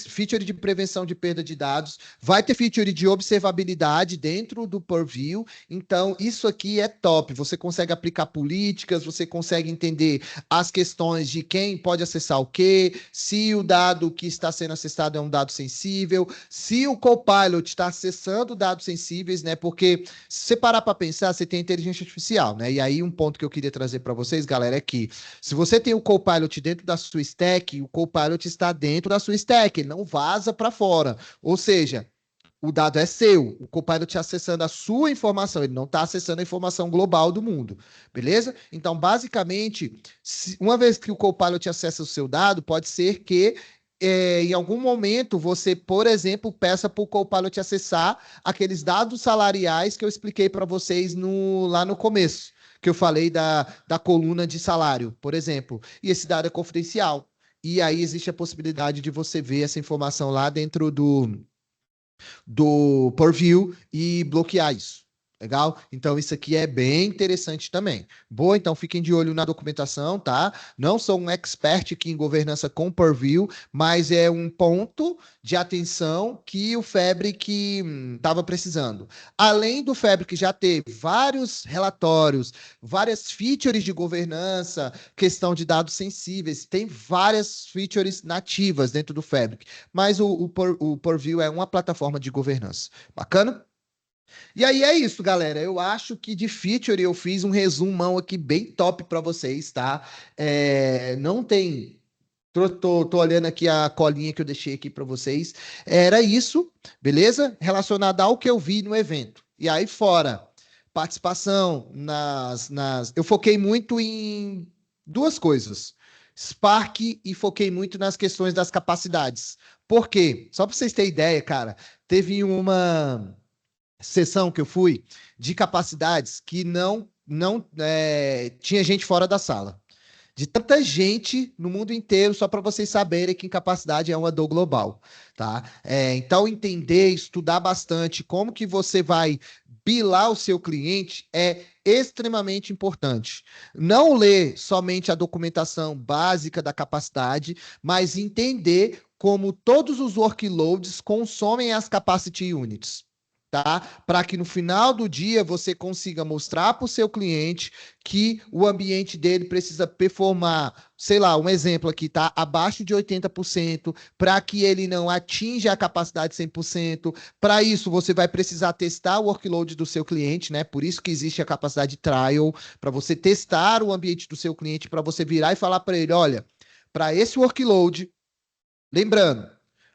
Feature de prevenção de perda de dados, vai ter feature de observabilidade dentro do Purview. Então, isso aqui é top. Você consegue aplicar políticas, você consegue entender as questões de quem pode acessar o quê, se o dado que está sendo acessado é um dado sensível, se o Copilot está acessando dados sensíveis, né? Porque se você parar para pensar, você tem inteligência artificial, né? E aí um ponto que eu queria trazer para vocês, galera, é que se você tem o Copilot dentro da sua stack, o Copilot está dentro da sua stack, ele não vaza para fora. Ou seja, o dado é seu, o Copilot acessando a sua informação, ele não está acessando a informação global do mundo, beleza? Então, basicamente, uma vez que o Copilot acessa o seu dado, pode ser que em algum momento você, por exemplo, peça para o Copilot acessar aqueles dados salariais que eu expliquei para vocês lá no começo, que eu falei da coluna de salário, por exemplo, e esse dado é confidencial. E aí existe a possibilidade de você ver essa informação lá dentro do Purview e bloquear isso. Legal? Então, isso aqui é bem interessante também. Boa, então fiquem de olho na documentação, tá? Não sou um expert aqui em governança com Purview, mas é um ponto de atenção que o Fabric estava precisando. Além do Fabric já ter vários relatórios, várias features de governança, questão de dados sensíveis, tem várias features nativas dentro do Fabric, mas o Purview é uma plataforma de governança. Bacana? E aí é isso, galera. Eu acho que de feature eu fiz um resumão aqui bem top para vocês, tá? Não tem. Tô olhando aqui a colinha que eu deixei aqui para vocês. Era isso, beleza? Relacionado ao que eu vi no evento. E aí, fora participação eu foquei muito em duas coisas. Spark e foquei muito nas questões das capacidades. Por quê? Só para vocês terem ideia, cara, teve uma sessão que eu fui de capacidades que não tinha gente fora da sala. De tanta gente no mundo inteiro, só para vocês saberem que incapacidade é uma dor global, tá? Então, entender, estudar bastante como que você vai bilar o seu cliente é extremamente importante. Não ler somente a documentação básica da capacidade, mas entender como todos os workloads consomem as capacity units. Tá? Para que no final do dia você consiga mostrar para o seu cliente que o ambiente dele precisa performar, sei lá, um exemplo aqui, tá? Abaixo de 80%, para que ele não atinja a capacidade 100%. Para isso, você vai precisar testar o workload do seu cliente, né? Por isso que existe a capacidade trial, para você testar o ambiente do seu cliente, para você virar e falar para ele, olha, para esse workload, lembrando,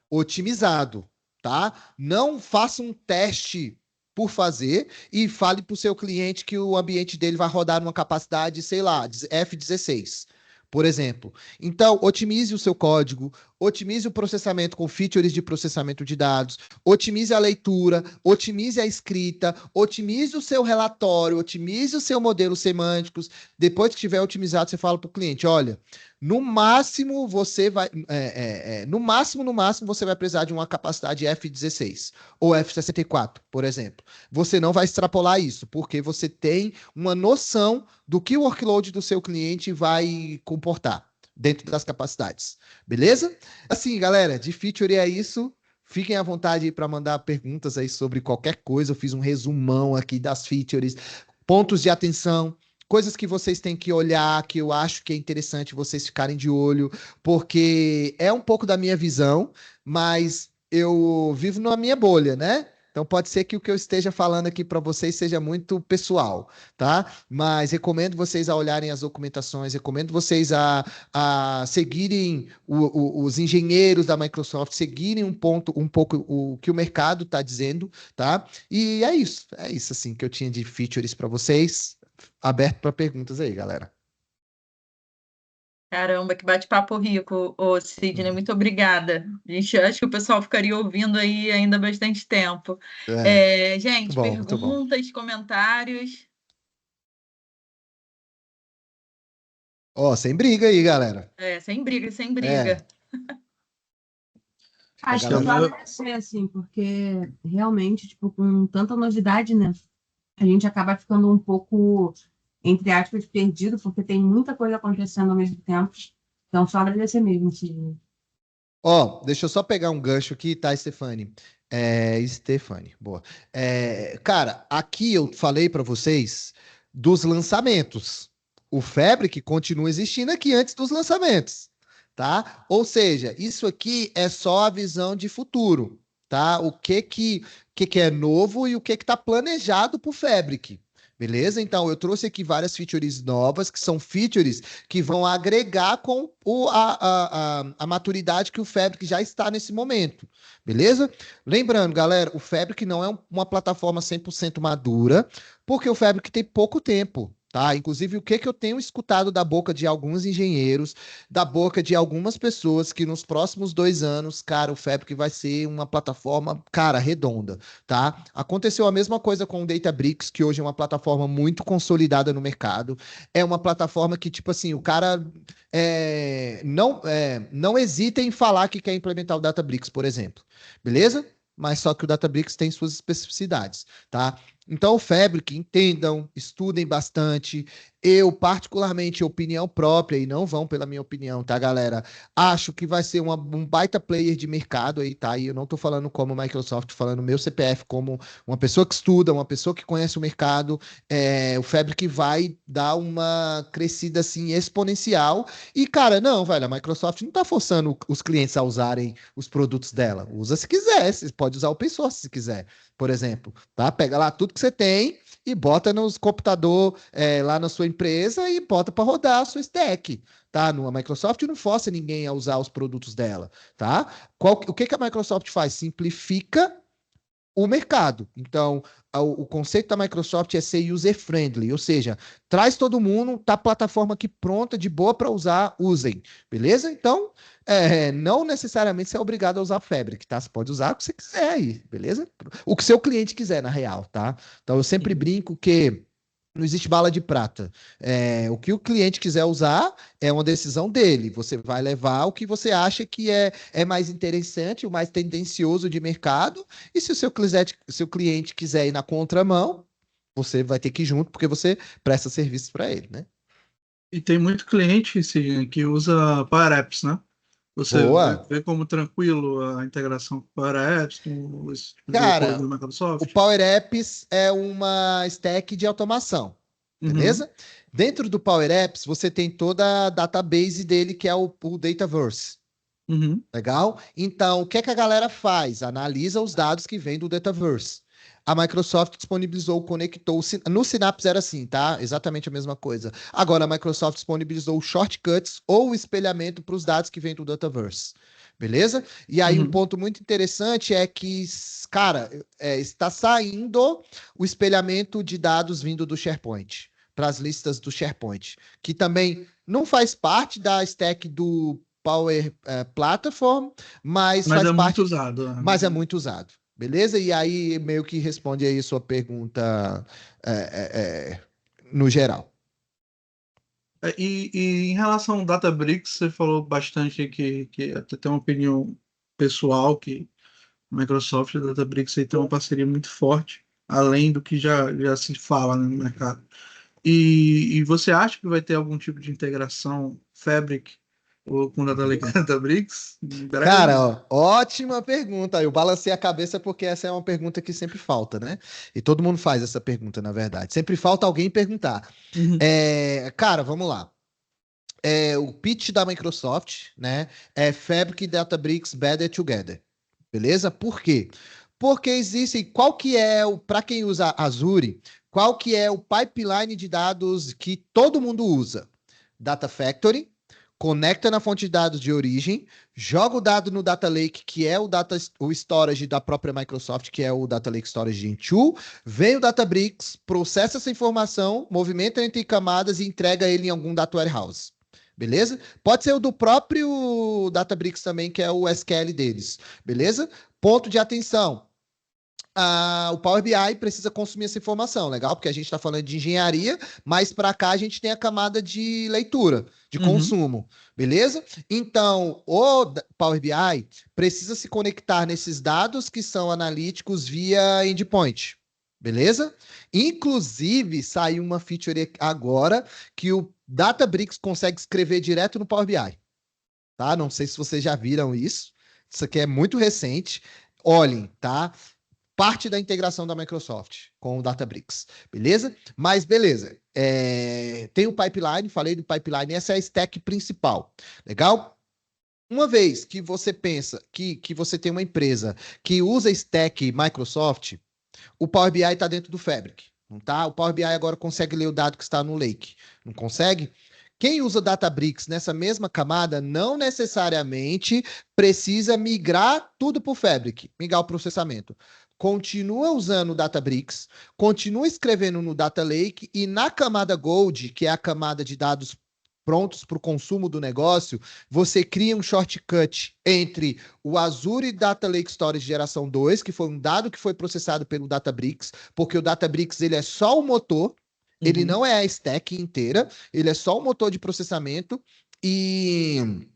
otimizado, tá? Não faça um teste por fazer e fale para o seu cliente que o ambiente dele vai rodar numa capacidade, sei lá, F16, por exemplo. Então, otimize o seu código, otimize o processamento com features de processamento de dados, otimize a leitura, otimize a escrita, otimize o seu relatório, otimize o seu modelo semânticos. Depois que tiver otimizado, você fala para o cliente, olha, no máximo você vai, no máximo você vai precisar de uma capacidade F16 ou F64, por exemplo. Você não vai extrapolar isso, porque você tem uma noção do que o workload do seu cliente vai comportar dentro das capacidades. Beleza? Assim, galera, de feature é isso. Fiquem à vontade para mandar perguntas aí sobre qualquer coisa. Eu fiz um resumão aqui das features, pontos de atenção, coisas que vocês têm que olhar, que eu acho que é interessante vocês ficarem de olho, porque é um pouco da minha visão, mas eu vivo na minha bolha, né? Então pode ser que o que eu esteja falando aqui para vocês seja muito pessoal, tá? Mas recomendo vocês a olharem as documentações, recomendo vocês a seguirem os engenheiros da Microsoft, seguirem um pouco o que o mercado está dizendo, tá? E é isso assim que eu tinha de features para vocês. Aberto para perguntas aí, galera. Caramba, que bate-papo rico, ô Sidney, muito obrigada. Acho que o pessoal ficaria ouvindo aí ainda bastante tempo. Gente, muito bom. perguntas, comentários. Sem briga aí, galera. Sem briga, sem briga. Acho que eu vou agradecer, assim, porque realmente, tipo, com tanta novidade, né, a gente acaba ficando um pouco, entre aspas, perdido, porque tem muita coisa acontecendo ao mesmo tempo. Então, só agradecer mesmo, Sidney. Deixa eu só pegar um gancho aqui, tá, Stefani? Stefani, boa. Cara, aqui eu falei para vocês dos lançamentos. O Fabric continua existindo aqui antes dos lançamentos, tá? Ou seja, isso aqui é só a visão de futuro, tá? O que é novo e o que está planejado para o Fabric. Beleza? Então, eu trouxe aqui várias features novas, que são features que vão agregar com a maturidade que o Fabric já está nesse momento. Beleza? Lembrando, galera, o Fabric não é uma plataforma 100% madura, porque o Fabric tem pouco tempo. Tá? Inclusive, o que eu tenho escutado da boca de alguns engenheiros, da boca de algumas pessoas, que nos próximos 2 anos, cara, o Fabric vai ser uma plataforma, cara, redonda, tá? Aconteceu a mesma coisa com o Databricks, que hoje é uma plataforma muito consolidada no mercado. É uma plataforma que, tipo assim, o cara não hesita em falar que quer implementar o Databricks, por exemplo. Beleza? Mas só que o Databricks tem suas especificidades, tá? Então, o Fabric, entendam, estudem bastante. Eu, particularmente, opinião própria, e não vão pela minha opinião, tá, galera? Acho que vai ser um baita player de mercado aí, tá? E eu não tô falando como Microsoft, tô falando meu CPF, como uma pessoa que estuda, uma pessoa que conhece o mercado. O Fabric vai dar uma crescida, assim, exponencial. E, cara, não, velho, a Microsoft não tá forçando os clientes a usarem os produtos dela. Usa se quiser, você pode usar open source se quiser, por exemplo, tá? Pega lá tudo que você tem e bota nos computador lá na sua empresa e bota para rodar a sua stack, tá? A Microsoft não força ninguém a usar os produtos dela, tá? O que a Microsoft faz? Simplifica o mercado. Então, o conceito da Microsoft é ser user-friendly, ou seja, traz todo mundo, tá a plataforma aqui pronta, de boa para usar, usem, beleza? Então, não necessariamente você é obrigado a usar Fabric, tá? Você pode usar o que você quiser aí, beleza? O que seu cliente quiser, na real, tá? Então, eu sempre brinco que não existe bala de prata. O que o cliente quiser usar é uma decisão dele. Você vai levar o que você acha que é mais interessante, o mais tendencioso de mercado. E se o seu cliente quiser ir na contramão, você vai ter que ir junto, porque você presta serviços para ele, né? E tem muito cliente que usa Power Apps, né? Você Boa. vê como tranquilo a integração com Power Apps, com esse tipo de coisa Cara, da o Microsoft? Power Apps é uma stack de automação, Uhum, beleza? Dentro do Power Apps, você tem toda a database dele, que é o Dataverse. uhum. Legal? Então, o que é que a galera faz? Analisa os dados que vêm do Dataverse. A Microsoft disponibilizou, conectou. No Synapse era assim, tá? Exatamente a mesma coisa. Agora, a Microsoft disponibilizou shortcuts ou espelhamento para os dados que vêm do Dataverse. Beleza? E aí, um Uhum. ponto muito interessante é que, cara, está saindo o espelhamento de dados vindo do SharePoint para as listas do SharePoint, que também não faz parte da stack do Power Platform, mas Mas faz é muito parte, usado. mas é muito usado. Beleza? E aí meio que responde aí sua pergunta no geral. E em relação ao Databricks, você falou bastante que até tem uma opinião pessoal que a Microsoft e a Databricks aí tem uma parceria muito forte, além do que já se fala, né, no mercado. E você acha que vai ter algum tipo de integração Fabric ou com Data Lake e Databricks em breve? Cara, ó, ótima pergunta. Eu balancei a cabeça porque essa é uma pergunta que sempre falta, né? E todo mundo faz essa pergunta, na verdade. Sempre falta alguém perguntar. Uhum. Cara, vamos lá. O pitch da Microsoft, né? É Fabric e Databricks Better Together. Beleza? Por quê? Porque existe, qual que é para quem usa Azure, qual que é o pipeline de dados que todo mundo usa? Data Factory, conecta na fonte de dados de origem, joga o dado no Data Lake, que é o storage da própria Microsoft, que é o Data Lake Storage Gen 2, vem o Databricks, processa essa informação, movimenta entre camadas e entrega ele em algum data warehouse. Beleza? Pode ser o do próprio Databricks também, que é o SQL deles. Beleza? Ponto de atenção. O Power BI precisa consumir essa informação, legal? Porque a gente está falando de engenharia, mas para cá a gente tem a camada de leitura, de consumo, beleza? Então, o Power BI precisa se conectar nesses dados que são analíticos via endpoint, beleza? Inclusive, saiu uma feature agora que o Databricks consegue escrever direto no Power BI, tá? Não sei se vocês já viram isso. Isso aqui é muito recente. Olhem, tá? Parte da integração da Microsoft com o Databricks, beleza? Mas beleza, tem o pipeline, falei do pipeline, essa é a stack principal, legal? Uma vez que você pensa que você tem uma empresa que usa stack Microsoft, o Power BI está dentro do Fabric. tá? O Power BI agora consegue ler o dado que está no Lake. Não consegue? Quem usa Databricks nessa mesma camada não necessariamente precisa migrar tudo para o Fabric, migrar o processamento. Continua usando o Databricks, continua escrevendo no Data Lake e na camada Gold, que é a camada de dados prontos para o consumo do negócio, você cria um shortcut entre o Azure Data Lake Storage geração 2, que foi um dado que foi processado pelo Databricks, porque o Databricks ele é só o motor, ele não é a stack inteira, ele é só o motor de processamento e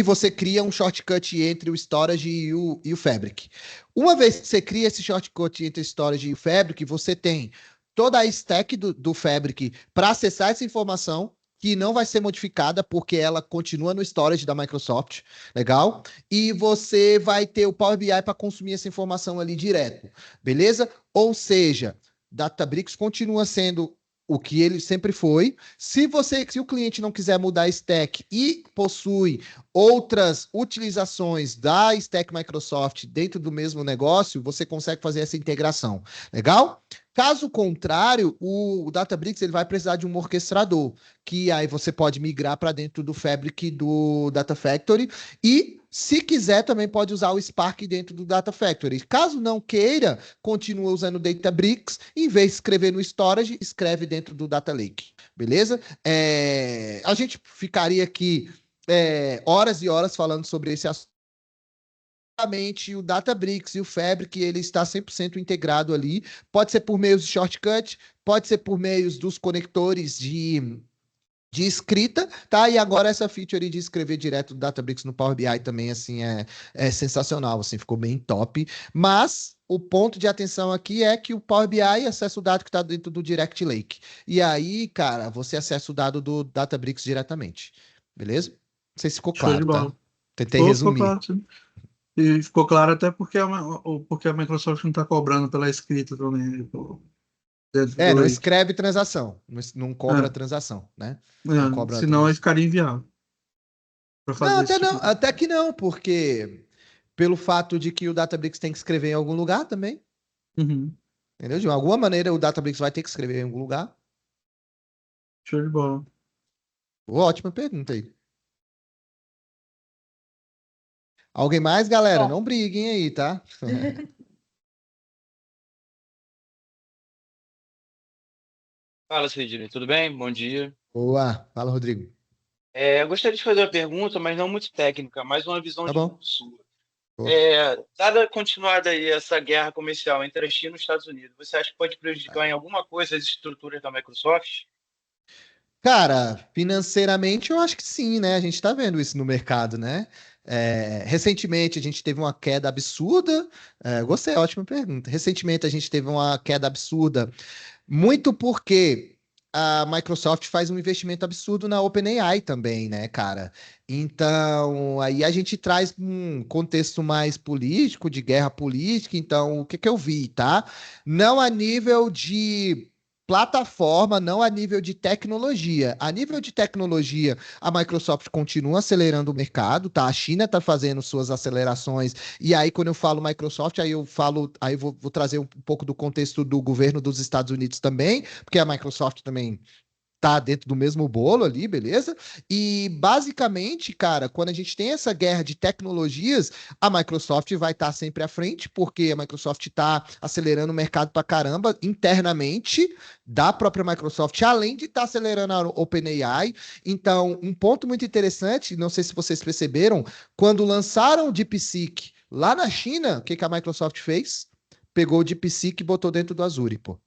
você cria um shortcut entre o Storage e o Fabric. Uma vez que você cria esse shortcut entre o Storage e o Fabric, você tem toda a stack do Fabric para acessar essa informação, que não vai ser modificada porque ela continua no storage da Microsoft, legal? E você vai ter o Power BI para consumir essa informação ali direto, beleza? Ou seja, Databricks continua sendo o que ele sempre foi. Se o cliente não quiser mudar a stack e possui outras utilizações da stack Microsoft dentro do mesmo negócio, você consegue fazer essa integração, legal? Caso contrário, o Databricks ele vai precisar de um orquestrador, que aí você pode migrar para dentro do Fabric do Data Factory e, se quiser, também pode usar o Spark dentro do Data Factory. Caso não queira, continua usando o Databricks, em vez de escrever no Storage, escreve dentro do Data Lake, beleza? A gente ficaria aqui horas e horas falando sobre esse assunto. O Databricks e o Fabric, ele está 100% integrado ali. Pode ser por meio de shortcut, pode ser por meio dos conectores de escrita, tá? E agora essa feature de escrever direto do Databricks no Power BI também, assim, é sensacional, assim, ficou bem top. Mas o ponto de atenção aqui é que o Power BI acessa o dado que está dentro do Direct Lake. E aí, cara, você acessa o dado do Databricks diretamente. Beleza? Não sei se ficou claro, tá? Tentei resumir. Ficou claro, sim. E ficou claro até porque a Microsoft não está cobrando pela escrita também. Não escreve transação, não cobra transação, né? Não cobra senão aí ficaria inviável. Até que não, porque pelo fato de que o Databricks tem que escrever em algum lugar também. Entendeu? De alguma maneira o Databricks vai ter que escrever em algum lugar. Show de bola. Ótima pergunta aí. Alguém mais, galera? Não briguem aí, tá? Fala, Sidney, tudo bem? Bom dia. Boa, fala, Rodrigo. Eu gostaria de fazer uma pergunta, mas não muito técnica, mais uma visão Tá de bom. mundo sua. Boa. Dada continuada aí essa guerra comercial entre a China e os Estados Unidos, você acha que pode prejudicar em alguma coisa as estruturas da Microsoft? Cara, financeiramente eu acho que sim, né? A gente tá vendo isso no mercado, né? Recentemente a gente teve uma queda absurda. Gostei, ótima pergunta. Recentemente a gente teve uma queda absurda, muito porque a Microsoft faz um investimento absurdo na OpenAI também, né, cara? Então, aí a gente traz um contexto mais político, de guerra política. Então, o que eu vi, tá? Não a nível de plataforma, não a nível de tecnologia. A nível de tecnologia, a Microsoft continua acelerando o mercado, tá? A China está fazendo suas acelerações, e aí quando eu falo Microsoft, aí eu vou trazer um pouco do contexto do governo dos Estados Unidos também, porque a Microsoft também tá dentro do mesmo bolo ali, beleza? E basicamente, cara, quando a gente tem essa guerra de tecnologias, a Microsoft vai estar sempre à frente, porque a Microsoft está acelerando o mercado pra caramba internamente da própria Microsoft, além de estar acelerando a OpenAI. Então, um ponto muito interessante, não sei se vocês perceberam, quando lançaram o DeepSeek lá na China, o que a Microsoft fez? Pegou o DeepSeek e botou dentro do Azure, pô.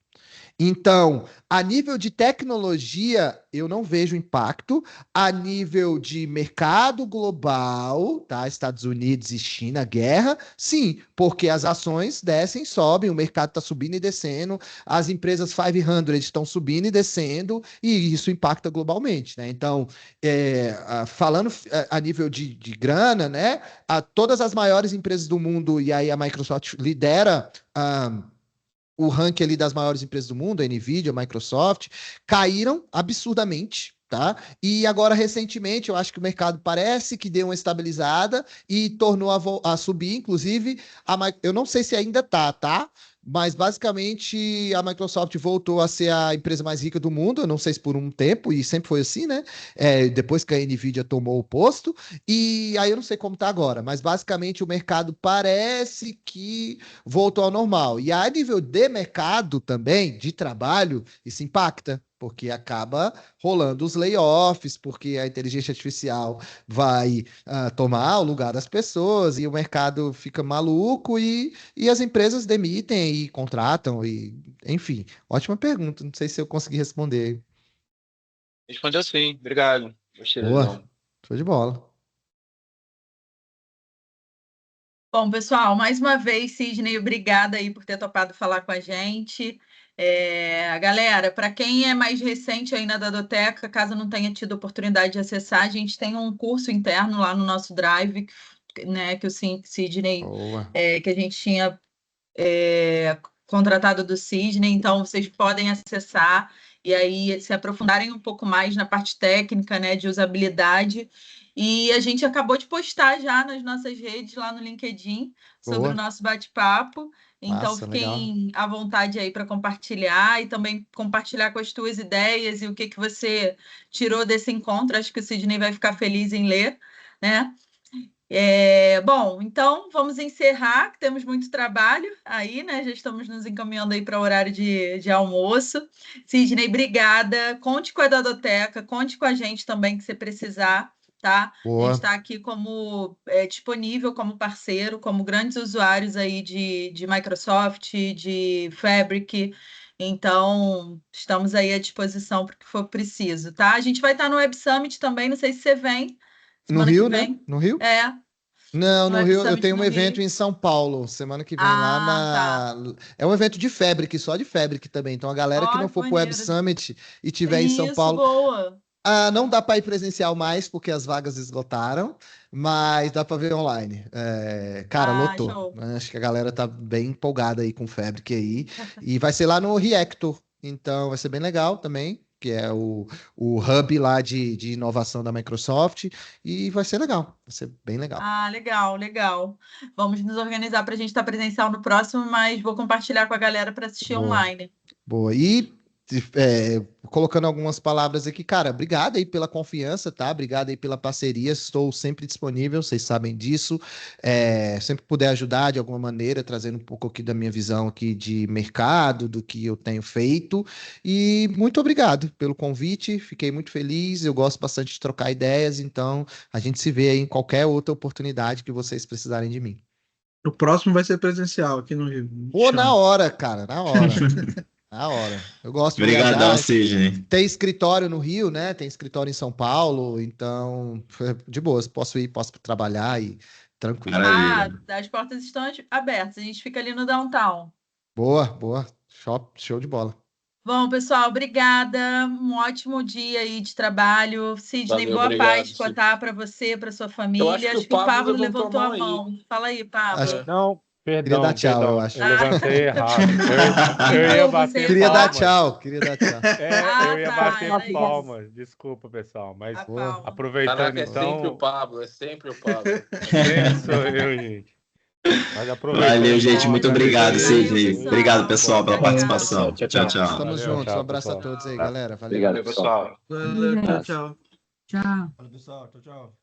Então, a nível de tecnologia, eu não vejo impacto. A nível de mercado global, tá? Estados Unidos e China, guerra, sim, porque as ações descem, sobem, o mercado está subindo e descendo, as empresas 500 estão subindo e descendo, e isso impacta globalmente, né? Então, falando a nível de grana, né? Todas as maiores empresas do mundo, e aí a Microsoft lidera o ranking ali das maiores empresas do mundo, a Nvidia, a Microsoft, caíram absurdamente, tá? E agora, recentemente, eu acho que o mercado parece que deu uma estabilizada e tornou a subir, inclusive, eu não sei se ainda tá? Mas basicamente a Microsoft voltou a ser a empresa mais rica do mundo, eu não sei se por um tempo, e sempre foi assim, né? Depois que a Nvidia tomou o posto, e aí eu não sei como tá agora, mas basicamente o mercado parece que voltou ao normal. E a nível de mercado também, de trabalho, isso impacta, porque acaba rolando os layoffs, porque a inteligência artificial vai tomar o lugar das pessoas e o mercado fica maluco e as empresas demitem e contratam e enfim, ótima pergunta. Não sei se eu consegui responder. Respondeu sim, obrigado. Gostei da Boa, visão. show de bola. Bom, pessoal, mais uma vez, Sidney, obrigada aí por ter topado falar com a gente. Galera, para quem é mais recente aí na Dadoteca, caso não tenha tido oportunidade de acessar, a gente tem um curso interno lá no nosso Drive, né, que o Sidney, Boa. que a gente tinha contratado do Sidney, então vocês podem acessar e aí se aprofundarem um pouco mais na parte técnica, né, de usabilidade. E a gente acabou de postar já nas nossas redes, lá no LinkedIn, sobre o Boa. nosso bate-papo. Então, Massa, legal. fiquem à vontade aí para compartilhar e também compartilhar com as tuas ideias e o que você tirou desse encontro. Acho que o Sidney vai ficar feliz em ler, né? Bom, então vamos encerrar, que temos muito trabalho aí, né? Já estamos nos encaminhando aí para o horário de almoço. Sidney, obrigada. Conte com a Dadoteca, conte com a gente também que você precisar, tá? A gente Boa. está aqui como disponível como parceiro, como grandes usuários aí de Microsoft, de Fabric. Então, estamos aí à disposição para o que for preciso, tá? A gente vai estar no Web Summit também, não sei se você vem. No Semana que Rio, né? vem. No Rio? No Não, no Web Rio eu Summit tenho um no evento Rio. em São Paulo, semana que vem lá Tá. É um evento de Fabric, só de Fabric também. Então a galera que Ó, não que for pro Web maneiro. Summit e tiver em São Isso, Paulo, boa. não dá para ir presencial mais porque as vagas esgotaram, mas dá para ver online. Cara, lotou. Show. Acho que a galera tá bem empolgada aí com o Fabric aí. E vai ser lá no Reactor, então vai ser bem legal também, que é o hub lá de inovação da Microsoft. E vai ser legal, vai ser bem legal. Legal, legal. Vamos nos organizar para a gente estar presencial no próximo, mas vou compartilhar com a galera para assistir Boa. online. Boa. E colocando algumas palavras aqui, cara, obrigado aí pela confiança, tá? Obrigado aí pela parceria. Estou sempre disponível, vocês sabem disso. Sempre puder ajudar de alguma maneira, trazendo um pouco aqui da minha visão aqui de mercado, do que eu tenho feito. E muito obrigado pelo convite. Fiquei muito feliz. Eu gosto bastante de trocar ideias, então a gente se vê aí em qualquer outra oportunidade que vocês precisarem de mim. O próximo vai ser presencial aqui no Rio. Pô, na hora, cara, na hora. Na hora. Eu gosto de Obrigadão, viajar. Sidney. Tem escritório no Rio, né? Tem escritório em São Paulo, então, de boas, posso ir, posso trabalhar e tranquilo. Maravilha. As portas estão abertas. A gente fica ali no downtown. Boa, boa. Show de bola. Bom, pessoal, obrigada. Um ótimo dia aí de trabalho. Sidney, Valeu, boa obrigado, Páscoa, Sidney. tá? Para você, para sua Eu família. acho que o Pablo levantou a aí. mão. Fala aí, Pablo. Acho- Não, Queria perdão, dar tchau, perdão. eu acho. Eu levantei errado. Eu ia Então, bater você- Queria dar palmas. tchau, queria dar tchau. Eu ia tá, bater era isso. palmas. Desculpa, pessoal. Mas A Boa. palma. aproveitando Caraca, é sempre o então, Pablo, é sempre o Pablo. sempre sou eu, gente. Mas aproveitando Valeu, gente. então, Muito agradecer obrigado, aí. Sidney. pessoal. Obrigado, pessoal, pela Obrigado. participação. Tchau, Tchau, tchau. tchau. Estamos Valeu, juntos. Um tchau, abraço a pessoal. todos aí, galera. Valeu. Obrigado, Valeu, pessoal. Valeu, tchau, tchau. Tchau. Valeu, pessoal. Tchau, tchau.